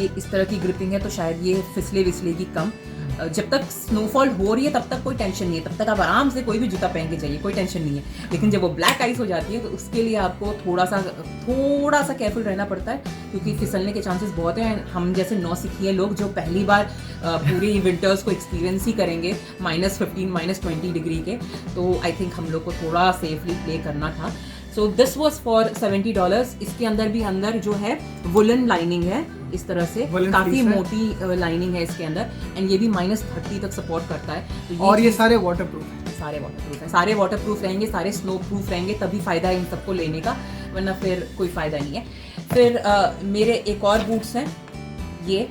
ये इस तरह की ग्रिपिंग है तो शायद ये फिसले विसलेगी कम। जब तक स्नोफॉल हो रही है तब तक कोई टेंशन नहीं है, तब तक आप आराम से कोई भी जूता पहन के जाइए, कोई टेंशन नहीं है। लेकिन जब वो ब्लैक आइस हो जाती है तो उसके लिए आपको थोड़ा सा केयरफुल रहना पड़ता है, क्योंकि फिसलने के चांसेस बहुत हैं। हम जैसे नौसिखिए लोग जो पहली बार पूरे विंटर्स को एक्सपीरियंस ही करेंगे -15 -20 डिग्री के, तो आई थिंक हम लोग को थोड़ा सेफली प्ले करना था। So this was for $70। इसके अंदर भी अंदर जो है वुलन लाइनिंग है, इस तरह से काफी मोटी लाइनिंग है इसके अंदर, एंड ये भी -30 तक सपोर्ट करता है। तो और ये सारे वाटरप्रूफ हैं, सारे वाटरप्रूफ रहेंगे, सारे स्नो प्रूफ रहेंगे, तभी फायदा है इन सबको लेने का, वरना फिर कोई फायदा नहीं है। फिर मेरे एक और बूट्स हैं ये,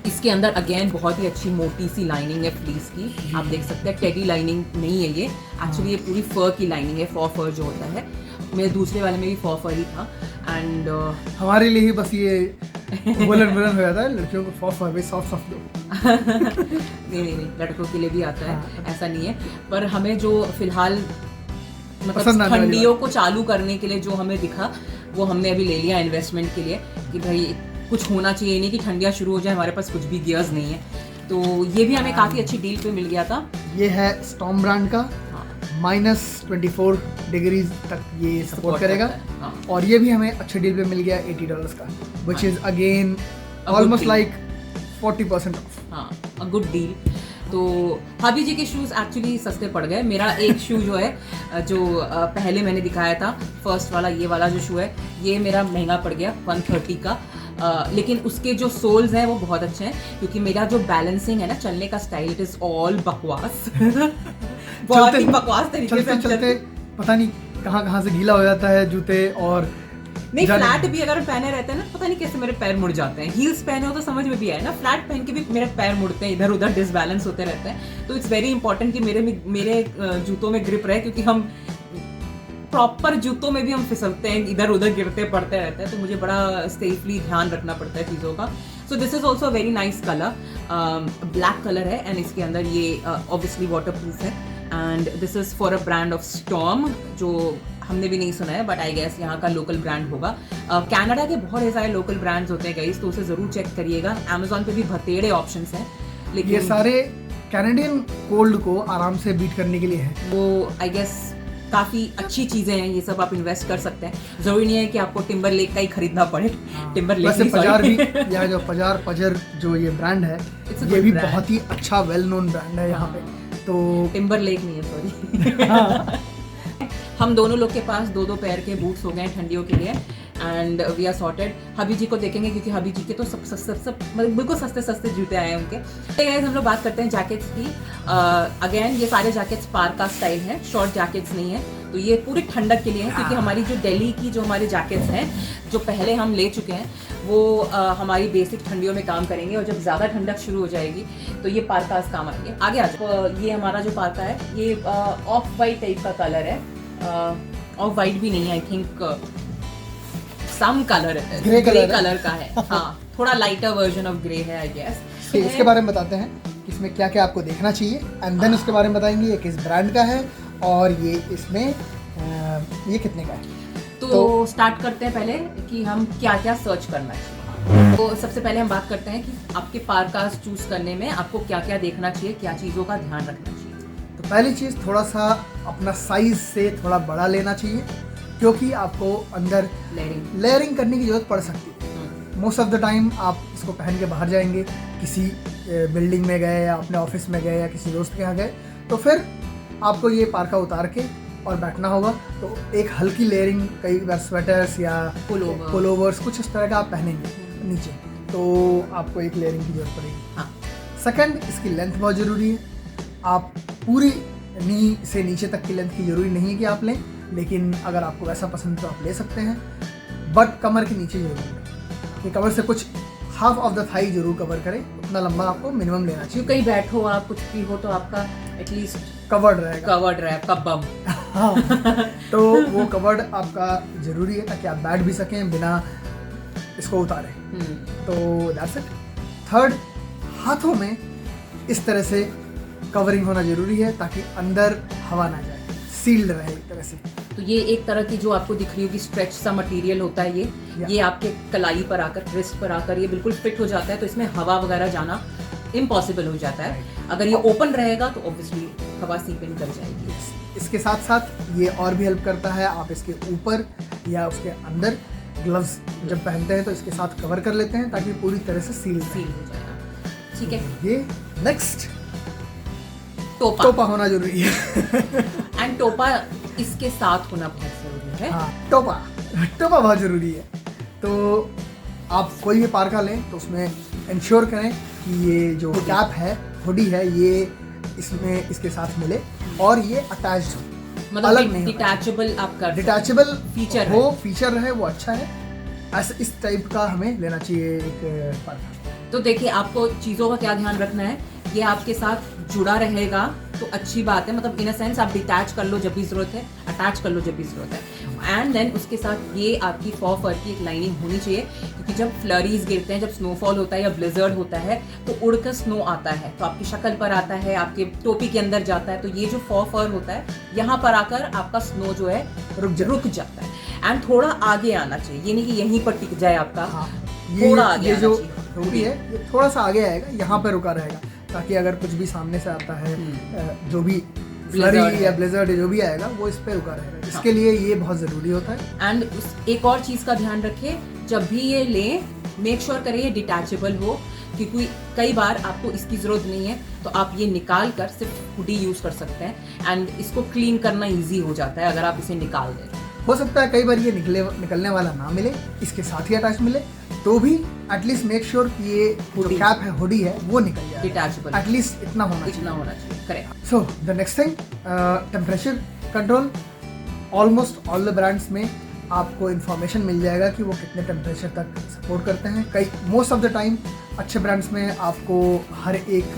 इसके अंदर अगेन बहुत ही अच्छी मोटी सी लाइनिंग है फ्लीस की, आप देख सकते हैं, टेडी लाइनिंग नहीं है ये, एक्चुअली ये पूरी फर की लाइनिंग है, फर जो होता है। मेरे दूसरे वाले में भी फर ही था, एंड हमारे लिए ही बस ये वुलन हो जाता है, लड़कियों को फर सॉफ्ट दो। नहीं, लड़कों के लिए भी आता है, ऐसा नहीं है, पर हमें जो फिलहाल मतलब ठंडियों को चालू करने के लिए जो हमें दिखा, वो हमने अभी ले लिया इन्वेस्टमेंट के लिए, कि भाई कुछ होना चाहिए, नहीं कि ठंडियाँ शुरू हो जाए हमारे पास कुछ भी गियर्स नहीं है। तो ये भी हमें काफ़ी अच्छी डील पे मिल गया था। ये है स्टॉर्म ब्रांड का, -24 डिग्रीज तक ये सपोर्ट करेगा, और ये भी हमें अच्छे डील पे मिल गया $80 का, which is again almost like 40% of. हाँ, अ गुड डील। तो हबी जी के शूज़ एक्चुअली सस्ते पड़ गए। मेरा एक शू जो है, जो पहले मैंने दिखाया था फर्स्ट वाला, ये वाला जो शू है, ये मेरा महंगा पड़ गया 130 का, लेकिन उसके जो सोल्स हैं वो बहुत अच्छे हैं, क्योंकि मेरा जो बैलेंसिंग है ना, चलने का स्टाइल, इट इज ऑल बकवास। बहुत ही बकवास तरीके से चलते पता नहीं कहाँ से गीला हो जाता है जूते, और नहीं फ्लैट भी अगर पहने रहते हैं ना, पता नहीं कैसे मेरे पैर मुड़ जाते हैं। हील्स पहने हो तो समझ में भी आए ना, फ्लैट पहन के भी मेरे पैर मुड़ते हैं, इधर उधर डिसबैलेंस होते रहते हैं। तो इट्स वेरी इंपॉर्टेंट कि मेरे जूतों में ग्रिप रहे, क्योंकि हम प्रॉपर जूतों में भी हम फिसलते हैं, इधर उधर गिरते पड़ते रहते हैं, तो मुझे बड़ा सेफली ध्यान रखना पड़ता है चीज़ों का। So this is also very nice colour, black colour है, एंड इसके अंदर ये ऑब्वियसली वाटर प्रूफ है, and this is for a brand of storm, जो हमने भी नहीं सुना है, बट आई गेस यहाँ का लोकल ब्रांड होगा। कनाडा के बहुत सारे लोकल ब्रांड्स होते हैं गाइस, तो उसे ज़रूर चेक करिएगा। अमेजोन पे भी बतेड़े ऑप्शंस हैं, लेकिन ये सारे कैनेडियन कोल्ड को आराम से बीट करने के लिए हैं। वो आई गेस काफ़ी अच्छी चीज़ें हैं, ये सब आप इन्वेस्ट कर सकते हैं। ज़रूरी नहीं है कि आपको टिम्बर लेक का ही खरीदना पड़े। टिम्बर लेक वैसे पजार भी, यहाँ जो पजर जो ये ब्रांड है, ये भी बहुत ही अच्छा वेल नोन ब्रांड है यहाँ पे। तो टिम्बर लेक नहीं है, सॉरी। हम दोनों लोग के पास 2-2 पैर के बूट्स हो गए ठंडियों के लिए, एंड वी आर सॉर्टेड। हबी जी को देखेंगे, क्योंकि हबी जी के तो सब बिल्कुल सस्ते जूते आए हैं उनके। तो हम लोग बात करते हैं जैकेट्स की। अगेन ये सारे जैकेट्स पार्का स्टाइल हैं, शॉर्ट जैकेट्स नहीं है, तो ये पूरी ठंडक के लिए है, क्योंकि हमारी जो दिल्ली की जो हमारे जैकेट्स हैं, जो पहले हम ले चुके हैं, वो हमारी बेसिक ठंडियों में काम करेंगे, और जब ज़्यादा ठंडक शुरू हो जाएगी तो ये पार्कास काम आएंगे। आगे आ जाओ। ये हमारा जो पार्का है, ये ऑफ वाइट टाइप का कलर है, ऑफ वाइट भी नहीं है, आई थिंक सम कलर है, ग्रे कलर का है। हाँ, थोड़ा लाइटर वर्जन ऑफ ग्रे है आई गेस। इसके बारे में बताते हैं कि इसमें क्या क्या आपको देखना चाहिए, एंड देन उसके बारे में बताएंगे ये किस ब्रांड का है, और ये इसमें ये कितने का है। तो स्टार्ट करते हैं पहले कि हम क्या क्या सर्च करना चाहिए। तो सबसे पहले हम बात करते हैं कि आपके पार्कास चूज करने में आपको क्या क्या देखना चाहिए, क्या चीज़ों का ध्यान रखना चाहिए। तो पहली चीज़, थोड़ा सा अपना साइज से थोड़ा बड़ा लेना चाहिए, क्योंकि आपको अंदर लेयरिंग करने की जरूरत पड़ सकती है। मोस्ट ऑफ द टाइम आप इसको पहन के बाहर जाएंगे, किसी बिल्डिंग में गए, या अपने ऑफिस में गए, या किसी दोस्त के यहाँ गए, तो फिर आपको ये पार्का उतार के और बैठना होगा। तो एक हल्की लेयरिंग, कई बार स्वेटर्स या पुलोवर्स कुछ इस तरह का आप पहनेंगे नीचे, तो आपको एक लेयरिंग की जरूरत पड़ेगी। सेकंड, इसकी लेंथ बहुत ज़रूरी है। आप पूरी नी से नीचे तक की लेंथ की जरूरी नहीं है कि आप लें, लेकिन अगर आपको वैसा पसंद तो आप ले सकते हैं, बट कमर के नीचे जरूर है कि कमर से कुछ हाफ ऑफ द थाई जरूर कवर करें, उतना लंबा आपको मिनिमम लेना चाहिए। कहीं बैठो आप, कुछ भी हो, तो आपका एटलीस्ट कवर्ड रहेगा, आपका बम। हाँ, तो वो कवर्ड आपका जरूरी है, ताकि आप बैठ भी सकें बिना इसको उतारें। तो दैट्स इट। थर्ड, हाथों में इस तरह से कवरिंग होना जरूरी है ताकि अंदर हवा ना जाए, सील्ड रहे एक तरह से। तो ये एक तरह की जो आपको दिख रही होगी स्ट्रेच सा मटेरियल होता है ये आपके कलाई पर आकर, रिस्ट पर आकर ये बिल्कुल फिट हो जाता है, तो इसमें हवा वगैरह जाना इम्पॉसिबल हो जाता है। अगर ये ओपन रहेगा तो ऑब्वियसली हवा सीप इन कर जाएगी। इसके साथ साथ ये और भी हेल्प करता है, आप इसके ऊपर या उसके अंदर ग्लव्स जब पहनते हैं तो इसके साथ कवर कर लेते हैं ताकि पूरी तरह से सील हो जाएगा। ठीक है, ये नेक्स्ट टोपा होना जरूरी है। एंड टोपा इसके साथ होना बहुत जरूरी है। हाँ, टोपा बहुत जरूरी है। तो आप कोई भी पार्का लें तो उसमें इंश्योर करें कि ये जो कैप है, हुडी है, ये इसमें इसके साथ मिले और ये अटैच्ड हो, मतलब अलग नहीं, डिटैचेबल आप कर डिटैचेबल फीचर हो, फीचर रहे, वो अच्छा है। ऐसे इस टाइप का हमें लेना चाहिए एक पार्का। तो देखिए, आपको चीज़ों का क्या ध्यान रखना है, ये आपके साथ जुड़ा रहेगा तो अच्छी बात है, मतलब इन अ सेंस आप डिटैच कर लो जब भी जरूरत है, अटैच कर लो जब भी जरूरत है। एंड देन उसके साथ ये आपकी फॉर फर की एक लाइनिंग होनी चाहिए, क्योंकि जब फ्लरीज गिरते हैं, जब स्नोफॉल होता है या ब्लिजर्ड होता है तो उड़कर स्नो आता है, तो आपकी शक्ल पर आता है, आपके टोपी के अंदर जाता है, तो ये जो फॉर फर होता है यहाँ पर आकर आपका स्नो जो है रुक जाता है। एंड थोड़ा आगे आना चाहिए, ये नहीं कि यहीं पर टिक जाए आपका। हाँ, थोड़ा आगे ये जो आना हुडी है ये थोड़ा सा आगे आएगा, यहाँ पे रुका रहेगा, ताकि अगर कुछ भी सामने से आता है, जो भी फ्लरी या ब्लिजर्ड जो भी आएगा वो इस पे रुका रहेगा। इसके लिए ये बहुत ज़रूरी होता है। एंड एक और चीज़ का ध्यान रखें, जब भी ये लें मेक श्योर करें ये डिटैचेबल हो, क्योंकि कई बार आपको इसकी ज़रूरत नहीं है तो आप ये निकाल कर सिर्फ हुडी यूज़ कर सकते हैं एंड इसको क्लीन करना ईजी हो जाता है अगर आप इसे निकाल दें। हो सकता है कई बार ये निकलने वाला ना मिले, इसके साथ ही अटैच मिले, तो भी एटलीस्ट मेक श्योर कि ये जो कैप है, हुडी है, वो निकल जाए, डिटैचेबल, एटलीस्ट इतना होना चाहिए। Correct. So the next thing, temperature control. Almost all the brands में आपको इन्फॉर्मेशन मिल जाएगा कि वो कितने टेम्परेचर तक सपोर्ट करते हैं। कई मोस्ट ऑफ द टाइम अच्छे ब्रांड्स में आपको हर एक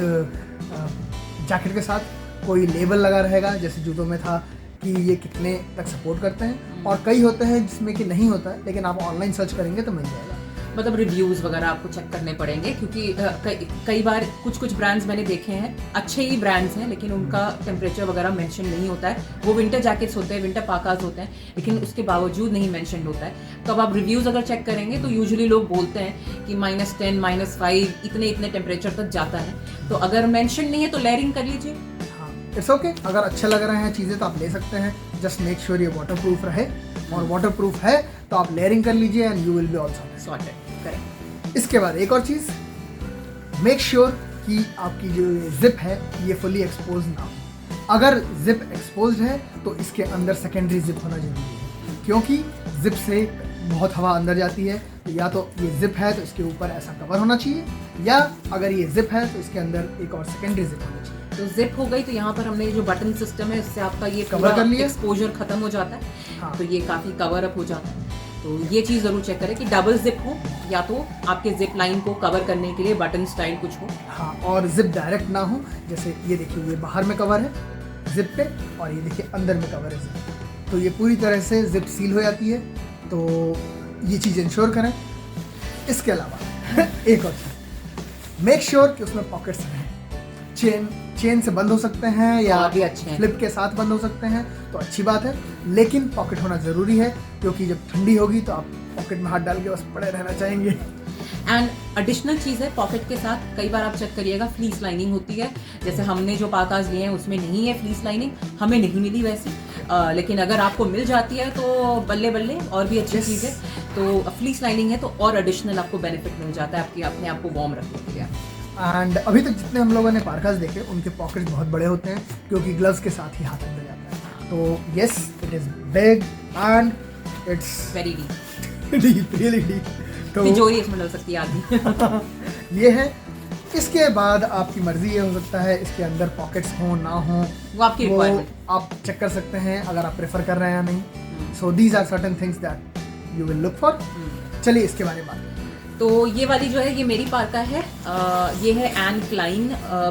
जैकेट के साथ कोई लेबल लगा रहेगा, जैसे जूतों में था कि ये कितने तक सपोर्ट करते हैं, और कई होते हैं जिसमें कि नहीं होता है, लेकिन आप ऑनलाइन सर्च करेंगे तो मिल जाएगा। मतलब रिव्यूज़ वगैरह आपको चेक करने पड़ेंगे, क्योंकि कई बार कुछ ब्रांड्स मैंने देखे हैं, अच्छे ही ब्रांड्स हैं, लेकिन उनका टेम्परेचर वगैरह मेंशन नहीं होता है। वो विंटर जैकेट्स होते हैं, विंटर पाकाज होते हैं, लेकिन उसके बावजूद नहीं मेंशन होता है। तो अब आप रिव्यूज़ अगर चेक करेंगे तो यूजुअली लोग बोलते हैं कि -10 -5 इतने टेम्परेचर तक जाता है। तो अगर मेंशन नहीं है तो लेयरिंग कर लीजिए। इट्स ओके, अगर अच्छे लग रहे हैं चीज़ें तो आप ले सकते हैं, जस्ट मेक श्योर ये वाटर प्रूफ रहे, और वाटर प्रूफ है तो आप लेयरिंग कर लीजिए and you will be all sorted. Correct. इसके बाद एक और चीज़, मेक श्योर कि आपकी जो जिप है ये फुली एक्सपोज ना हो। अगर जिप एक्सपोज है तो इसके अंदर सेकेंडरी जिप होना जरूरी है, क्योंकि जिप से बहुत हवा अंदर जाती है। तो या तो ये जिप है तो इसके ऊपर ऐसा कवर होना चाहिए, या अगर ये जिप है तो इसके अंदर एक और सेकेंडरी जिप होनी चाहिए। तो जिप हो गई तो यहाँ पर हमने जो बटन सिस्टम है इससे आपका ये कवर कर लिया, एक्सपोजर खत्म हो जाता है। हाँ। तो ये काफ़ी कवर अप हो जाता है। तो ये चीज़ ज़रूर चेक करें कि डबल जिप हो, या तो आपके जिप लाइन को कवर करने के लिए बटन स्टाइल कुछ हो। हाँ, और जिप डायरेक्ट ना हो, जैसे ये देखिए ये बाहर में कवर है जिप पे, और ये देखिए अंदर में कवर है जिप, तो ये पूरी तरह से जिप सील हो जाती है। तो ये चीज़ इंश्योर करें। इसके अलावा एक और चीज़, मेक श्योर कि उसमें पॉकेट्स रहें। चेन से बंद हो सकते हैं या भी अच्छे हैं, फ्लिप के साथ बंद हो सकते हैं, तो अच्छी बात है, लेकिन पॉकेट होना ज़रूरी है, क्योंकि जब ठंडी होगी तो आप पॉकेट में हाथ डाल के बस पड़े रहना चाहेंगे। एंड एडिशनल चीज़ है पॉकेट के साथ, कई बार आप चेक करिएगा फ्लीस लाइनिंग होती है, जैसे हमने जो पाकाज लिए हैं उसमें नहीं है फ्लीस लाइनिंग, हमें नहीं मिली वैसी, लेकिन अगर आपको मिल जाती है तो बल्ले बल्ले, और भी अच्छी चीज़ है। तो फ्लीस लाइनिंग है तो और एडिशनल आपको बेनिफिट मिल जाता है आपकी अपने आप को वार्म रखने के लिए। एंड अभी तक जितने हम लोगों ने पार्कास देखे उनके पॉकेट्स बहुत बड़े होते हैं, क्योंकि ग्लव्स के साथ ही हाथ अंदर जाता है। तो yes, it is big and it's very deep, really deep. तो तिजोरी इसमें डल सकती है आदमी। ये है। इसके बाद आपकी मर्जी, ये हो सकता है इसके अंदर पॉकेट्स हों ना हों, वो आपकी रिक्वायरमेंट, आप चेक कर सकते हैं अगर आप प्रेफर कर रहे हैं या नहीं। So these are certain things that you will look for. चलिए इसके बारे में बात करें। तो ये वाली जो है ये मेरी पार्का है, ये है एन क्लाइन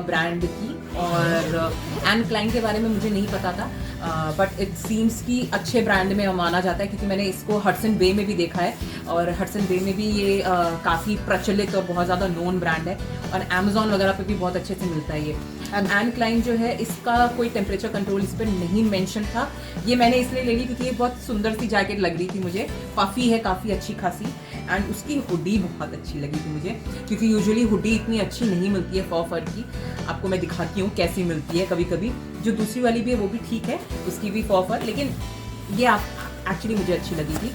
ब्रांड की और एन क्लाइन के बारे में मुझे नहीं पता था, बट इट सीम्स कि अच्छे ब्रांड में माना जाता है, क्योंकि मैंने इसको हडसन बे में भी देखा है और हडसन बे में भी ये काफ़ी प्रचलित और बहुत ज़्यादा नोन ब्रांड है और अमेजोन वगैरह पे भी बहुत अच्छे से मिलता है ये। एन क्लाइन जो है इसका कोई टेम्परेचर कंट्रोल इस पर नहीं मेंशन था। ये मैंने इसलिए ले ली क्योंकि ये बहुत सुंदर सी जैकेट लग रही थी मुझे, पफी है काफ़ी अच्छी खासी, एंड उसकी हुडी बहुत अच्छी लगी थी मुझे, क्योंकि यूजुअली हुडी इतनी अच्छी नहीं मिलती है फर की। आपको मैं दिखाती हूँ कैसी मिलती है कभी कभी। जो दूसरी वाली भी है वो भी ठीक है, उसकी भी फर, लेकिन ये एक्चुअली मुझे अच्छी लगी थी।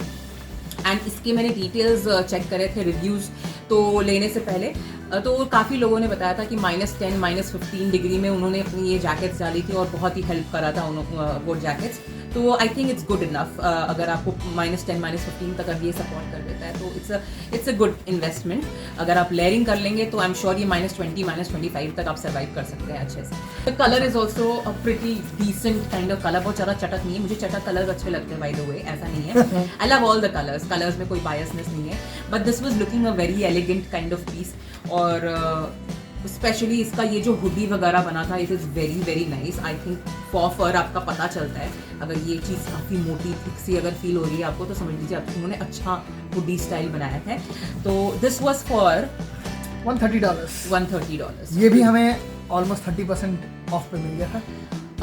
एंड इसके मैंने डिटेल्स चेक करे थे, रिव्यूज़ तो लेने से पहले, तो काफ़ी लोगों ने बताया था कि -10 -15 डिग्री में उन्होंने अपनी ये जैकेट्स डाली थी और बहुत ही हेल्प करा था वो जैकेट्स। तो I think it's good enough. अगर आपको -10 -15 तक अब ये सपोर्ट कर देता है तो इट्स अ गुड इन्वेस्टमेंट। अगर आप लेयरिंग कर लेंगे तो आई एम श्योर ये -20 -25 तक आप सर्वाइव कर सकते हैं अच्छे से। The colour is also a pretty decent kind of colour, बहुत ज़्यादा चटक नहीं है। मुझे चटक कलर्स अच्छे लगते हैं बाय द वे, ऐसा नहीं है। I love all the colours में कोई बायसनेस नहीं है, but this was looking a very elegant kind of piece. और स्पेशली इसका ये जो हुडी वगैरह बना था, it is very very nice. I think fur आपका पता चलता है, अगर ये चीज़ काफ़ी मोटी थिक सी अगर फील हो रही है आपको तो समझ लीजिए आप उन्होंने अच्छा हुडी स्टाइल बनाया है। तो दिस वॉज फॉर $130। ये भी हमें ऑलमोस्ट 30% ऑफ पे मिल गया था।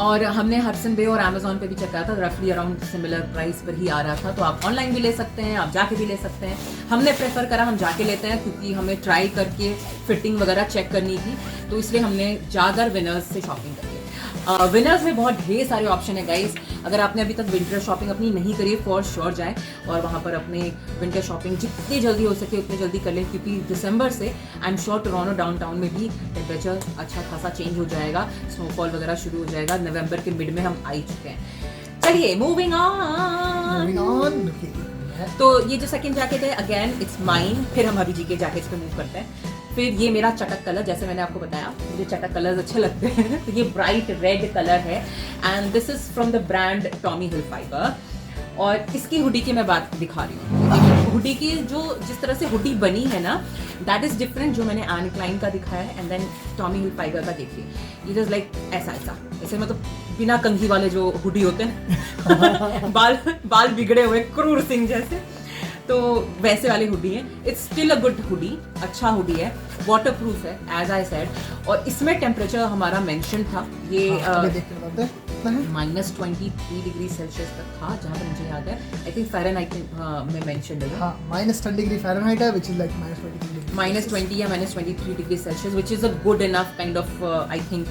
और हमने हडसन बे और अमेजोन पे भी चेक करा था, रफली अराउंड सिमिलर प्राइस पर ही आ रहा था। तो आप ऑनलाइन भी ले सकते हैं, आप जाके भी ले सकते हैं। हमने प्रेफर करा हम जाके लेते हैं, क्योंकि हमें ट्राई करके फिटिंग वगैरह चेक करनी थी, तो इसलिए हमने जाकर विनर्स से शॉपिंग करी। विनर्स में बहुत ढेर सारे ऑप्शन है गाइस। अगर आपने अभी तक विंटर शॉपिंग अपनी नहीं करी है, फॉर श्योर जाएं और वहाँ पर अपने विंटर शॉपिंग जितनी जल्दी हो सके उतनी जल्दी कर लें, क्योंकि दिसंबर से आई एम श्योर टोरंटो डाउनटाउन में भी टेम्परेचर अच्छा खासा चेंज हो जाएगा, स्नोफॉल वगैरह शुरू हो जाएगा। नवंबर के मिड में हम आ ही चुके हैं। चलिए मूविंग ऑन। तो ये जो सेकंड जैकेट है, अगेन इट्स माइन। फिर हम अभी जी के जैकेट्स पे मूव करते हैं। फिर ये मेरा चटक कलर, जैसे मैंने आपको बताया मुझे चटक कलर्स अच्छे लगते हैं, तो ये ब्राइट रेड कलर है and this is from the brand Tommy Hilfiger. और इसकी हुडी की मैं बात दिखा रही हूँ। हुडी की जो जिस तरह से हुडी बनी है ना, दैट इज डिफरेंट जो मैंने एन क्लाइन का दिखाया है एंड देन टॉमी हिलफाइबर का। देखिए इट इज लाइक ऐसे मतलब बिना कंघी वाले जो हुडी होते हैं बाल बिगड़े हुए क्रूर सिंह जैसे, तो वैसे वाली हुडी है। It's still a good hoodie, अच्छा हुडी है, वाटर प्रूफ है एज आई सेड। और इसमें टेम्परेचर हमारा मेंशन था, ये -23 डिग्री सेल्सियस तक था जहाँ पर मुझे याद है। आई थिंक फ़ारेनहाइट में मेंशन है, -10 डिग्री फ़ारेनहाइट है, which is like -20 या -23 degree Celsius, which is a good enough kind of I think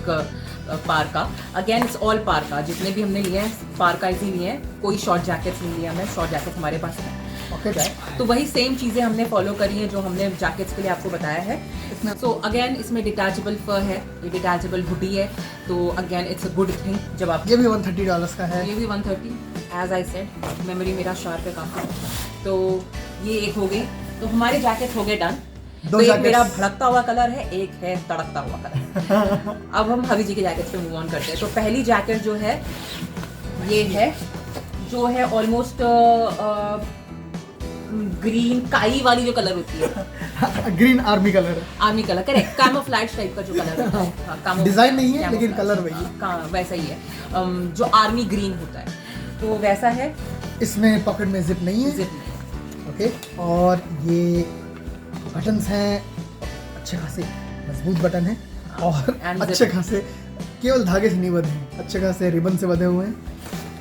पार्का। Again it's all पार्का, जितने भी हमने लिए हैं पार्का ही लिए हैं, कोई शॉर्ट जैकेट्स नहीं लिया हमने, शॉर्ट जैकेट हमारे पास है। तो वही सेम चीज़ें हमने फॉलो करी हैं जो हमने जैकेट्स के लिए आपको बताया है। सो अगेन इसमें डिटैचेबल फर है, ये डिटैचेबल हुडी है, तो again it's a good thing. जब आप ये भी $130 का है, ये भी 130 एज आई सेड, मेमोरी मेरा शार्प है काफ़ी। तो ये एक हो गई, तो हमारे जैकेट हो गए डन। तो एक मेरा भड़कता हुआ कलर है, एक है तड़कता हुआ कलर। अब हम हवी जी के जैकेट्स पे मूव ऑन करते हैं। तो पहली जैकेट जो है ये है, जो है ऑलमोस्ट ग्रीन काई वाली जो कलर होती है, green army colour correct, camouflage type का जो कलर होता है, डिजाइन नहीं है लेकिन कलर वही वैसा ही है, जो आर्मी ग्रीन होता है, तो वैसा है। इसमें पॉकेट में जिप नहीं है, ओके। और ये बटन्स हैं अच्छे खासे मजबूत बटन है, और अच्छे खासे केवल धागे से नहीं बंधे हैं, अच्छे खासे रिबन से बंधे हुए हैं।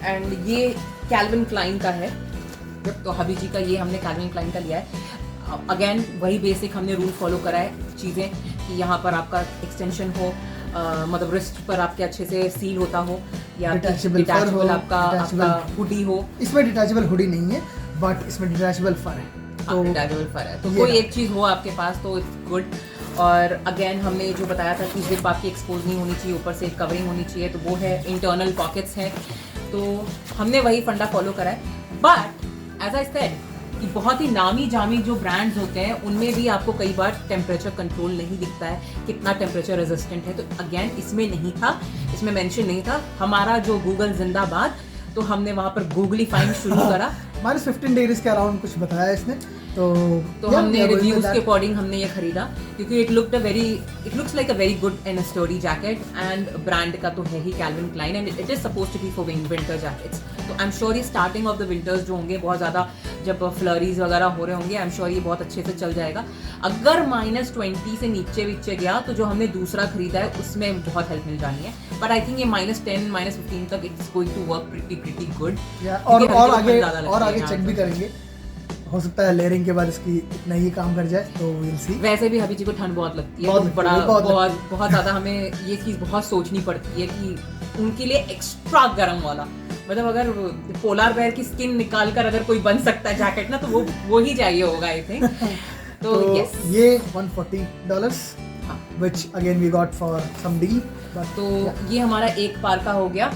एंड ये कैल्विन क्लाइन का है, तो हबी जी का ये हमने कैल्विन क्लाइन का लिया है। अगेन वही बेसिक हमने रूल फॉलो करा है चीज़ें, कि यहाँ पर आपका एक्सटेंशन हो, मतलब रिस्ट पर आपके अच्छे से सील होता हो, या डिटैचेबल आपका हुडी हो। इसमें डिटैचेबल हुडी नहीं है, बट इसमें डिटैचेबल फर है, तो डिटैचेबल फर है, तो कोई एक चीज़ हो आपके पास तो इट्स गुड। और अगेन हमने जो बताया था कि जिप आपकी एक्सपोज नहीं होनी चाहिए, ऊपर से कवरिंग होनी चाहिए, तो वो है। इंटरनल पॉकेट्स हैं, तो हमने वही फंडा फॉलो करा है। बट एज आई सेड कि बहुत ही नामी जामी जो ब्रांड्स होते हैं उनमें भी आपको कई बार टेम्परेचर कंट्रोल नहीं दिखता है, कितना टेम्परेचर रेजिस्टेंट है। तो अगेन इसमें नहीं था, इसमें मेंशन नहीं था। हमारा जो गूगल जिंदाबाद, तो हमने वहाँ पर गूगलीफाइंग शुरू करा। -15 डिग्रीज के अराउंड कुछ बताया इसने, तो हमने रिव्यूज के अकॉर्डिंग हमने ये खरीदा क्योंकि it looks like a very good and sturdy jacket and brand का तो है ही Calvin Klein and it is suppose to be for winter jackets. तो आई एम श्योर ये स्टार्टिंग ऑफ द विंटर्स जो होंगे बहुत ज़्यादा जब फ्लरीज वगैरह हो रहे होंगे आई एम श्योर ये बहुत अच्छे से चल जाएगा। अगर -20 से नीचे गया तो जो हमने दूसरा खरीदा है उसमें बहुत हेल्प मिल जानी है, बट आई थिंक ये -10 -15 तक it's going to work pretty good. और आगे चेक भी करेंगे, हो सकता है लेयरिंग के बाद इसकी इतना ही काम कर जाए तो विल सी। वैसे भी अभी जी को ठंड बहुत लगती है, बहुत ज़्यादा हमें ये चीज़ बहुत सोचनी पड़ती है कि उनके लिए एक्स्ट्रा गर्म वाला, मतलब अगर पोलार बेयर की स्किन निकाल कर अगर कोई बन सकता है जैकेट ना तो वो ही चाहिए होगा आई थिंक। तो yes. ये $140 which again we got for some deal. तो ये हमारा एक पार्का हो गया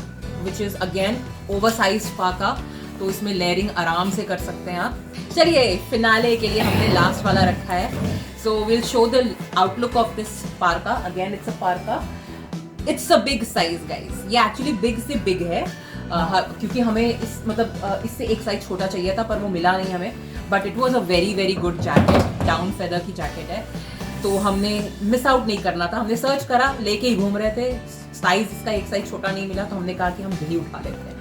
which is again oversized पार्का, तो इसमें लेयरिंग आराम से कर सकते हैं आप। चलिए फिनाले के लिए हमने लास्ट वाला रखा है, so will show the outlook of this पार्का। Again it's a पार्का, it's a big size guys, ये एक्चुअली बिग से बिग है क्योंकि हमें इससे एक साइज छोटा चाहिए था पर वो मिला नहीं हमें, but it was a very good jacket, down feather की जैकेट है तो हमने मिस आउट नहीं करना था। हमने सर्च करा, लेके ही घूम रहे थे, साइज इसका एक साइज छोटा नहीं मिला तो हमने कहा कि हम यही उठा लेते हैं।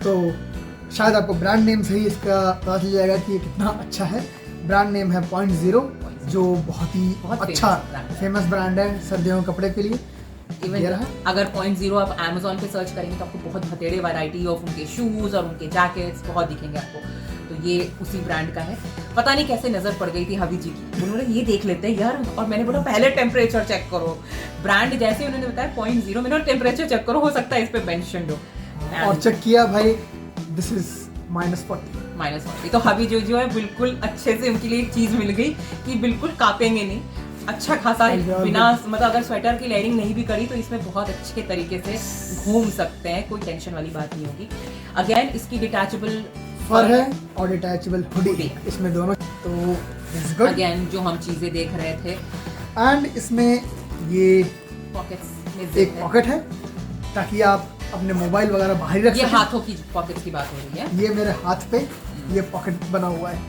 तो शायद आपको ब्रांड नेम से ही इसका पता चल जाएगा कि ये कितना अच्छा है। ब्रांड नेम है .0 जो बहुत ही अच्छा फेमस ब्रांड है सर्दियों के कपड़े के लिए। इवन अगर .0 आप Amazon पे सर्च करेंगे तो आपको बहुत बथेरे वैरायटी ऑफ उनके शूज और उनके जैकेट्स बहुत दिखेंगे आपको, तो ये उसी ब्रांड का है। पता नहीं कैसे नजर पड़ गई थी हबी जी की, उन्होंने ये देख लेते हैं यार, और मैंने बोला पहले टेम्परेचर चेक करो, ब्रांड जैसे उन्होंने बताया .0 मैंने टेम्परेचर चेक करो, हो सकता है इस पे मेंशन हो, और चेक किया भाई दिस इज -40। तो हबी जो है बिल्कुल अच्छे से उनके लिए एक चीज मिल गई कि बिल्कुल कांपेंगे नहीं, अच्छा खासा बिना मतलब अगर स्वेटर की लेयरिंग नहीं भी करी तो इसमें बहुत अच्छे तरीके से घूम सकते हैं, कोई टेंशन वाली बात नहीं होगी। अगेन इसकी डिटैचेबल फर है और डिटैचेबल हुडी, इसमें दोनों, तो अगेन जो हम चीजें देख रहे थे। एंड इसमें ये पॉकेट्स में एक पॉकेट है ताकि आप अपने मोबाइल वगैरह बाहर ही रख सकें। ये हाथों की पॉकेट्स की बात हो रही है, ये मेरे हाथ पे ये पॉकेट बना हुआ है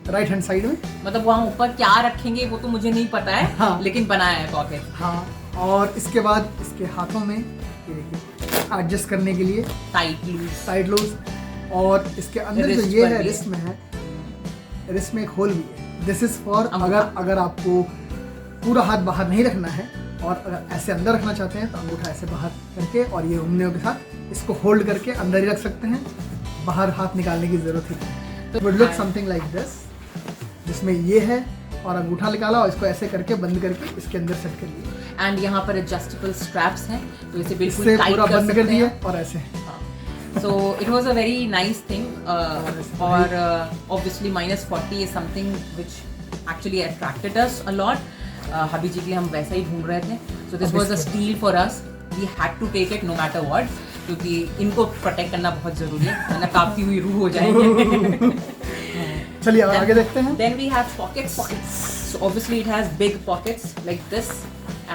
राइट हैंड साइड में, मतलब वहाँ ऊपर क्या रखेंगे वो तो मुझे नहीं पता है, हाँ। लेकिन बनाया है पॉकेट। हाँ, और इसके बाद इसके हाथों में ये देखिए एडजस्ट करने के लिए टाइट लूज, और इसके अंदर जो ये है रिस्ट में है, रिस्ट में एक होल भी है। दिस इज फॉर अगर आपको पूरा हाथ बाहर नहीं रखना है और अगर ऐसे अंदर रखना चाहते हैं तो अंगूठा ऐसे बाहर करके और ये उंगलियों के साथ इसको होल्ड करके अंदर ही रख सकते हैं, बाहर हाथ निकालने की जरूरत ही नहीं। तो would look something like this, जिसमें ये है और अंगूठा निकाला और इसको ऐसे करके बंद करके इसके अंदर सेट कर लिया। एंड यहाँ पर एडजस्टेबल स्ट्रैप्स हैं तो इसे बिल्कुल टाइट कर बंद कर दिया और ऐसे। So it was a very nice thing, और obviously -40 is something which actually attracted us a lot. हबी जी के लिए हम वैसा ही ढूंढ रहे थे, so this was a steal for us. We had to take it no matter what, क्योंकि इनको प्रोटेक्ट करना बहुत जरूरी है, वरना काफी हुई रूह हो जाएंगे। चलिए आगे देखते हैं। Then we have pockets. So obviously it has big pockets like this,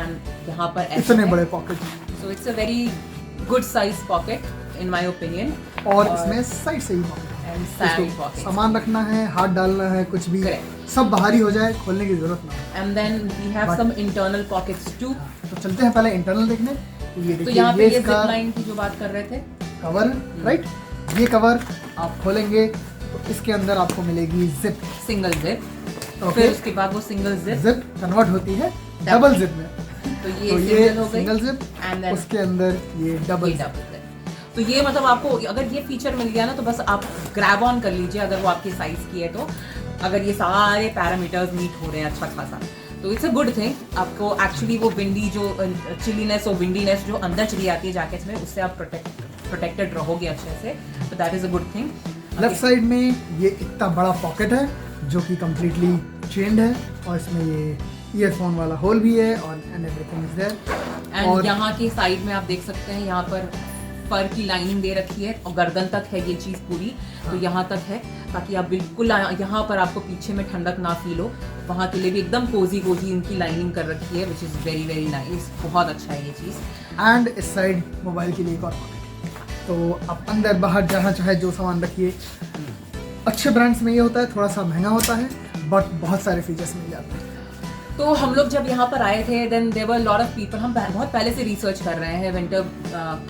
and यहाँ पर इतने बड़े pocket. So it's a very good size pocket in my opinion. और इसमें साइड से ही पॉकेट, सामान रखना है, हाथ डालना है, कुछ भी सब बाहर ही हो जाए, खोलने की जरूरत ना। And then we have some internal pockets too. तो चलते हैं पहले इंटरनल देखने। तो यहाँ पे ये जिप लाइन की जो बात कर रहे थे, कवर राइट, ये कवर आप खोलेंगे तो इसके अंदर आपको मिलेगी जिप, सिंगल जिप, फिर उसके बाद वो सिंगल जिप कन्वर्ट होती है डबल जिप में, तो ये सिंगल जिप एंड उसके अंदर ये डबल जिप। तो ये मतलब आपको अगर ये फीचर मिल गया ना तो बस आप ग्रैब ऑन कर लीजिए अगर वो आपके साइज की है, तो अगर ये सारे पैरामीटर्स मीट हो रहे हैं अच्छा खासा तो इट्स अ गुड थिंग। आपको एक्चुअली वो विंडी जो चिलीनेस और विंडीनेस जो अंदर चली आती है जैकेट्स में, उससे आप प्रोटेक्टेड रहोगे अच्छे से, तो that is a good thing. Left side में ये इतना बड़ा पॉकेट है जो कि कम्प्लीटली चेन्ड है और इसमें ये ईयरफोन वाला होल भी है और and everything is there. And यहाँ की साइड में आप देख सकते हैं यहाँ पर फर की लाइनिंग दे रखी है और गर्दन तक है ये चीज़ पूरी, तो यहाँ तक है ताकि आप बिल्कुल यहाँ पर आपको पीछे में ठंडक ना फील हो, वहाँ के लिए भी एकदम कोजी इनकी लाइनिंग कर रखी है विच इज़ वेरी नाइस, बहुत अच्छा है ये चीज़। एंड इस साइड मोबाइल के लिए एक और पॉकेट, तो आप अंदर बाहर जहाँ चाहे जो सामान रखिए अच्छे ब्रांड्स में ये होता है, थोड़ा सा महंगा होता है बट बहुत सारे फीचर्स मिल जाते हैं। तो हम लोग जब यहाँ पर आए थे then there were lot of people, हम बहुत पहले से रिसर्च कर रहे हैं विंटर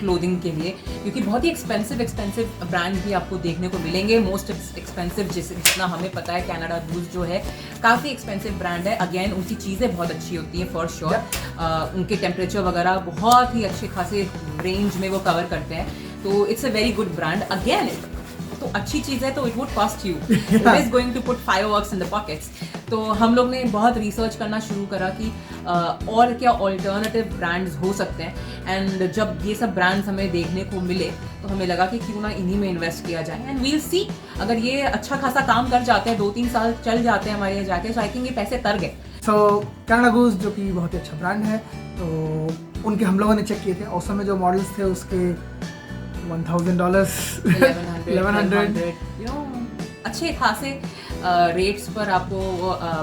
क्लोथिंग के लिए, क्योंकि बहुत ही एक्सपेंसिव ब्रांड भी आपको देखने को मिलेंगे। मोस्ट एक्सपेंसिव जितना हमें पता है कनाडा गूज जो है काफ़ी एक्सपेंसिव ब्रांड है। अगेन उनकी चीज़ें बहुत अच्छी होती हैं फॉर श्योर। उनके टेम्परेचर वगैरह बहुत ही अच्छे खासे रेंज में वो कवर करते हैं, तो it's a very good brand. Again तो अच्छी चीज़ है तो it would cost you, it is going to put fireworks in the pockets. तो हम लोग ने बहुत रिसर्च करना शुरू करा कि और क्या ऑल्टरनेटिव ब्रांड्स हो सकते हैं। एंड जब ये सब ब्रांड्स हमें देखने को मिले तो हमें लगा कि क्यों ना इन्हीं में इन्वेस्ट किया जाए। एंड वील सी, अगर ये अच्छा खासा काम कर जाते हैं, 2-3 साल चल जाते हैं हमारे यहाँ जाके, तो आई थिंक ये पैसे तर गए। सो कनाडा गूज जो कि बहुत ही अच्छा ब्रांड है, तो उनके हम लोगों ने चेक किए थे। उस समय जो मॉडल्स थे उसके $1,000 1100 अच्छे खासे रेट्स पर आपको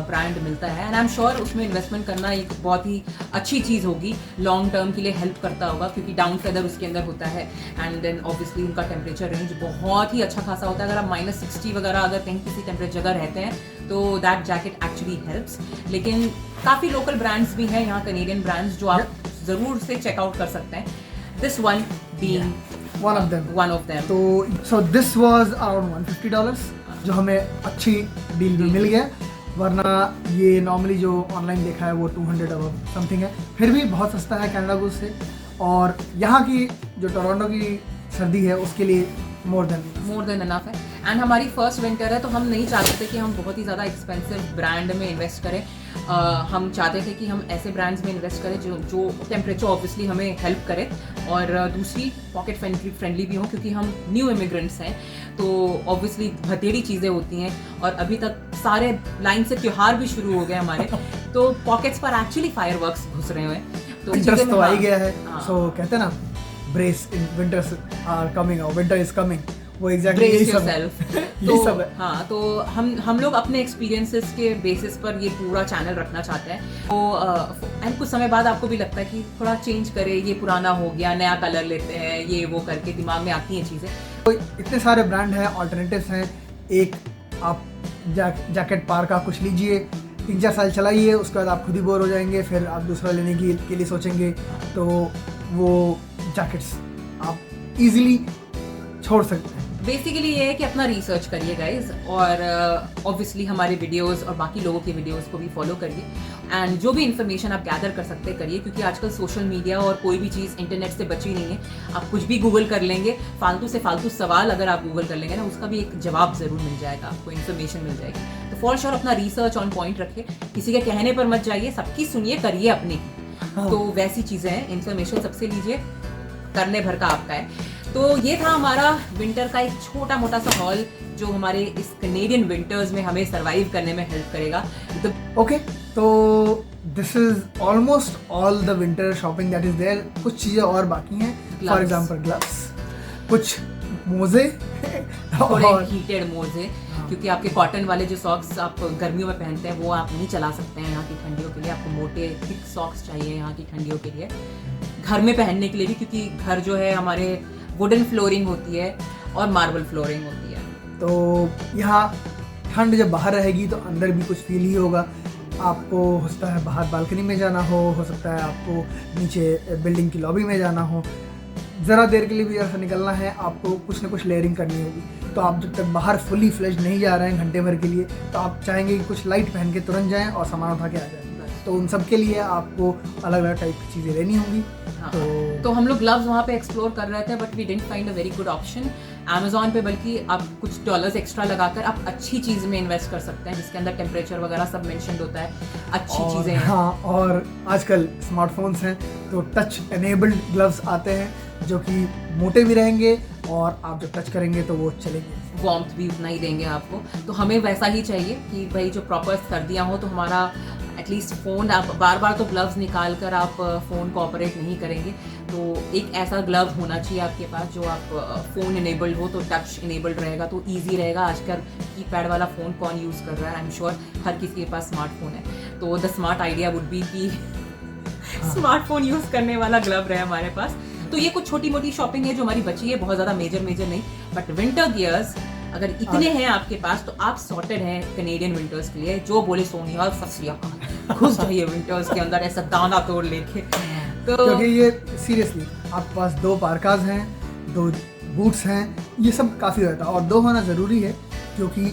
ब्रांड मिलता है। एंड आई एम श्योर उसमें इन्वेस्टमेंट करना एक बहुत ही अच्छी चीज़ होगी, लॉन्ग टर्म के लिए हेल्प करता होगा, क्योंकि डाउन फेदर उसके अंदर होता है। एंड देन ऑब्वियसली उनका टेम्परेचर रेंज बहुत ही अच्छा खासा होता है। अगर आप -60 वगैरह अगर कहीं किसी टेम्परेचर जगह रहते हैं तो दैट जैकेट एक्चुअली हेल्प्स। लेकिन काफ़ी लोकल ब्रांड्स भी हैं यहाँ, कनेडियन ब्रांड्स, जो आप ज़रूर से चेकआउट कर सकते हैं। This one being one of them. तो so this was around $150 जो हमें अच्छी डील में मिल गया, वरना ये नॉर्मली जो ऑनलाइन देखा है वो 200 और समथिंग है। फिर भी बहुत सस्ता है कनाडा गूज से, और यहाँ की जो टोरंटो की सर्दी है उसके लिए मोर देन इनफ है। एंड हमारी फर्स्ट विंटर है तो हम नहीं चाहते थे कि हम बहुत ही ज़्यादा एक्सपेंसिव ब्रांड में इन्वेस्ट करें। हम चाहते थे कि हम ऐसे ब्रांड्स में इन्वेस्ट करें जो टेम्परेचर ऑब्वियसली हमें हेल्प करे, और दूसरी पॉकेट फ्रेंडली भी हो, क्योंकि हम न्यू इमिग्रेंट्स हैं तो ऑब्वियसली बथेरी चीज़ें होती हैं। और अभी तक सारे लाइन से त्यौहार भी शुरू हो गए हमारे, तो पॉकेट्स पर एक्चुअली फायरवर्क्स घुस रहे हुए हैं। तो इंटरेस्ट तो आ ही गया है। सो कहते हैं ना, brace in winters are coming और विंटर इज कमिंग, वो एग्जैक्टली यही सब है। हाँ, तो हम लोग अपने एक्सपीरियंसेस के बेसिस पर ये पूरा चैनल रखना चाहते हैं। तो एंड कुछ समय बाद आपको भी लगता है कि थोड़ा चेंज करें, ये पुराना हो गया, नया कलर लेते हैं, ये वो करके दिमाग में आती हैं चीज़ें। तो इतने सारे ब्रांड हैं, ऑल्टरनेटिव्स हैं। एक आप जैकेट पार का कुछ लीजिए, 3-4 साल चलाइए, उसके बाद आप खुद ही बोर हो जाएंगे, फिर आप दूसरा लेने के लिए सोचेंगे, तो वो जैकेट्स आप इजीली छोड़ सकते हैं। बेसिकली ये है कि अपना रिसर्च करिए गाइज, और ऑब्वियसली हमारे वीडियोस और बाकी लोगों के वीडियोस को भी फॉलो करिए। एंड जो भी इन्फॉर्मेशन आप गैदर कर सकते हैं करिए, क्योंकि आजकल सोशल मीडिया और कोई भी चीज़ इंटरनेट से बची नहीं है। आप कुछ भी गूगल कर लेंगे, फालतू से फालतू सवाल अगर आप गूगल कर लेंगे ना, उसका भी एक जवाब ज़रूर मिल जाएगा, आपको इन्फॉर्मेशन मिल जाएगी। तो फॉर श्योर अपना रिसर्च ऑन पॉइंट रखिए, किसी के कहने पर मत जाइए, सबकी सुनिए, करिए अपनी। तो वैसी चीज़ें हैं, इन्फॉर्मेशन सबसे लीजिए, करने भर का आपका है। तो ये था हमारा विंटर का एक छोटा मोटा सा हॉल, जो हमारे इस कनेडियन विंटर्स में हमें सरवाइव करने में हेल्प करेगा। ओके, तो this is almost all the winter shopping that is there. कुछ चीज़ें और बाकी हैं, फॉर एग्जाम्पल ग्लव्स, कुछ मोजे और हीटेड मोजे, क्योंकि आपके कॉटन वाले जो सॉक्स आप गर्मियों में पहनते हैं वो आप नहीं चला सकते हैं यहाँ की ठंडियों के लिए। आपको मोटे थिक सॉक्स चाहिए यहाँ की ठंडियों के लिए, घर में पहनने के लिए भी, क्योंकि घर जो है हमारे वुडन फ्लोरिंग होती है और मार्बल फ्लोरिंग होती है। तो यहाँ ठंड जब बाहर रहेगी तो अंदर भी कुछ फील ही होगा। आपको हो सकता है बाहर बालकनी में जाना हो सकता है आपको नीचे बिल्डिंग की लॉबी में जाना हो, ज़रा देर के लिए भी ऐसा निकलना है, आपको कुछ ना कुछ लेयरिंग करनी होगी। तो आप जब तक बाहर फुली फ्लेज नहीं जा रहे हैं घंटे भर के लिए, तो आप चाहेंगे कि कुछ लाइट पहन के तुरंत जाएं और सामान उठा के आ जाएं। तो उन सब के लिए आपको अलग अलग टाइप की चीज़ें लेनी होंगी। हाँ, तो हम लोग ग्लव्स वहाँ पे एक्सप्लोर कर रहे थे, but we didn't find a very good option Amazon पे, बल्कि आप कुछ डॉलर्स एक्स्ट्रा लगाकर आप अच्छी चीज़ में इन्वेस्ट कर सकते हैं, जिसके अंदर टेम्परेचर वगैरह सब मेंशन्ड होता है, अच्छी चीज़ें हैं। हाँ, और आजकल स्मार्टफोन्स हैं तो टच एनेबल्ड ग्लव्स आते हैं, जो कि मोटे भी रहेंगे और आप जब टच करेंगे तो वो चलेंगे, वार्मथ भी उतना ही देंगे आपको। तो हमें वैसा ही चाहिए कि भाई जो प्रॉपर सर्दियाँ हो तो हमारा एटलीस्ट फ़ोन, आप बार बार तो ग्लव्स निकाल कर आप फ़ोन को ऑपरेट नहीं करेंगे, तो एक ऐसा ग्लव होना चाहिए आपके पास जो आप फ़ोन इनेबल्ड हो, तो टच इनेबल्ड रहेगा तो ईजी रहेगा। आजकल कीपैड वाला फ़ोन कौन यूज़ कर रहा है, आई एम श्योर हर किसी के पास स्मार्टफोन है। तो the smart idea would be कि स्मार्टफोन यूज़ करने वाला ग्लव रहे हमारे पास। तो ये कुछ छोटी मोटी शॉपिंग है जो हमारी बची है, बहुत ज़्यादा मेजर नहीं, बट विंटर गियर्स अगर इतने हैं आपके पास तो आप सॉर्टेड हैं कनेडियन विंटर्स के लिए। जो बोले सोनिया फसिया घुस जाइए विंटर्स के अंदर ऐसा दाना तोड़ लेके। तो क्योंकि ये सीरियसली आपके पास 2 पार्काज हैं, 2 बूट्स हैं, ये सब काफ़ी रहता है और 2 होना ज़रूरी है, क्योंकि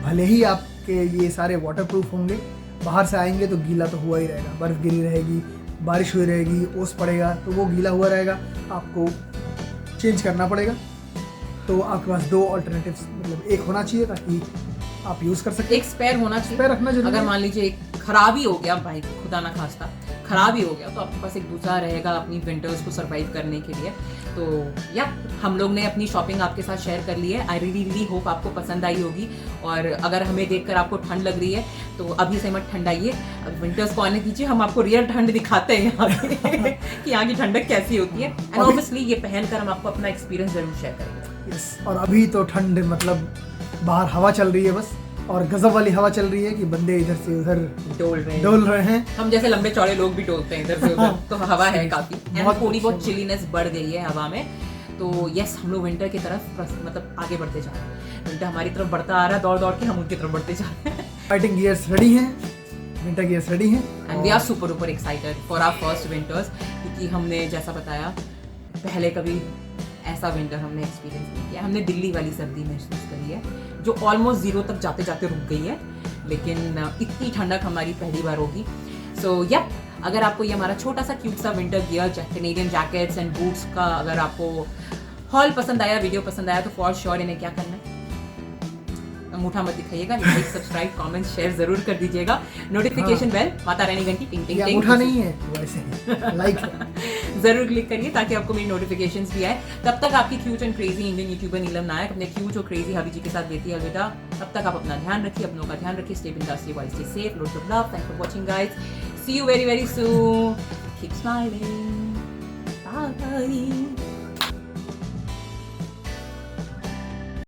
भले ही आपके ये सारे वाटरप्रूफ होंगे, बाहर से आएंगे तो गीला तो हुआ ही रहेगा, बर्फ़ गिरी रहेगी, बारिश हुई रहेगी, ओस पड़ेगा तो वो गीला हुआ रहेगा, आपको चेंज करना पड़ेगा। तो आपके पास 2 अल्टरनेटिव्स मतलब एक होना चाहिए ताकि आप यूज़ कर सकें। एक स्पेयर होना चाहिए, स्पेयर रखना जरूरी अगर है। मान लीजिए खराब ही हो गया भाई, खुदा ना खास्ता खराब ही हो गया, तो आपके पास एक दूसरा रहेगा अपनी विंटर्स को सरवाइव करने के लिए। तो या हम लोग ने अपनी शॉपिंग आपके साथ शेयर कर ली है। आई रियली होप आपको पसंद आई होगी। और अगर हमें देखकर आपको ठंड लग रही है तो अभी से मत ठंड आइए, अब विंटर्स को आने दीजिए, हम आपको रियल ठंड दिखाते हैं यहाँ की कि यहाँ की ठंडक कैसी होती है। एंड ऑब्वियसली ये पहनकर हम आपको अपना एक्सपीरियंस जरूर शेयर करेंगे। यस, और अभी तो ठंड मतलब बाहर हवा चल रही है बस, और गजब वाली हवा चल रही है कि बंदे इधर से उधर डोल रहे हैं। हम जैसे लंबे चौड़े लोग भी डोलते हैं इधर से उधर, तो हवा है काफी, बहुत थोड़ी बहुत चिलीनेस बढ़ गई है हवा में। तो यस, हम लोग विंटर की तरफ मतलब आगे बढ़ते जा रहे हैं। विंटर हमारी तरफ बढ़ता आ रहा है, दौड़ दौड़ के हम उनकी तरफ बढ़ते जा रहे हैं। फाइटिंग गियर्स रेडी हैं, विंटर गियर्स रेडी हैं, and we are super excited for our first winters, क्योंकि हमने जैसा बताया पहले कभी ऐसा विंटर हमने एक्सपीरियंस नहीं किया। हमने दिल्ली वाली सर्दी महसूस करी है जो ऑलमोस्ट 0 तक जाते जाते रुक गई है, लेकिन इतनी ठंडक हमारी पहली बार होगी। सो या अगर आपको ये हमारा छोटा सा क्यूट सा winter gear Canadian jackets and boots का अगर आपको हॉल पसंद आया, वीडियो पसंद आया, तो फॉर श्योर इन्हें क्या करना है, अंगूठा मत दिखाइएगा, लाइक सब्सक्राइब कमेंट शेयर जरूर कर दीजिएगा। नोटिफिकेशन बेल माता रानी घंटी टिंग टिंग टिंग अंगूठा नहीं है वैसे ही लाइक जरूर क्लिक करिए ताकि आपको मेरी नोटिफिकेशंस भी आए। तब तक आपकी cute and crazy Indian YouTuber Neelam Nayak अपने क्यूट और क्रेजी हबी जी के साथ देती है अलविदा। तब तक आप अपना ध्यान रखिए, अपनों का ध्यान रखिए, स्टे बिंदास, stay wild, stay safe, lots of love, thanks for watching guys, see you very very soon, keep smiling, bye.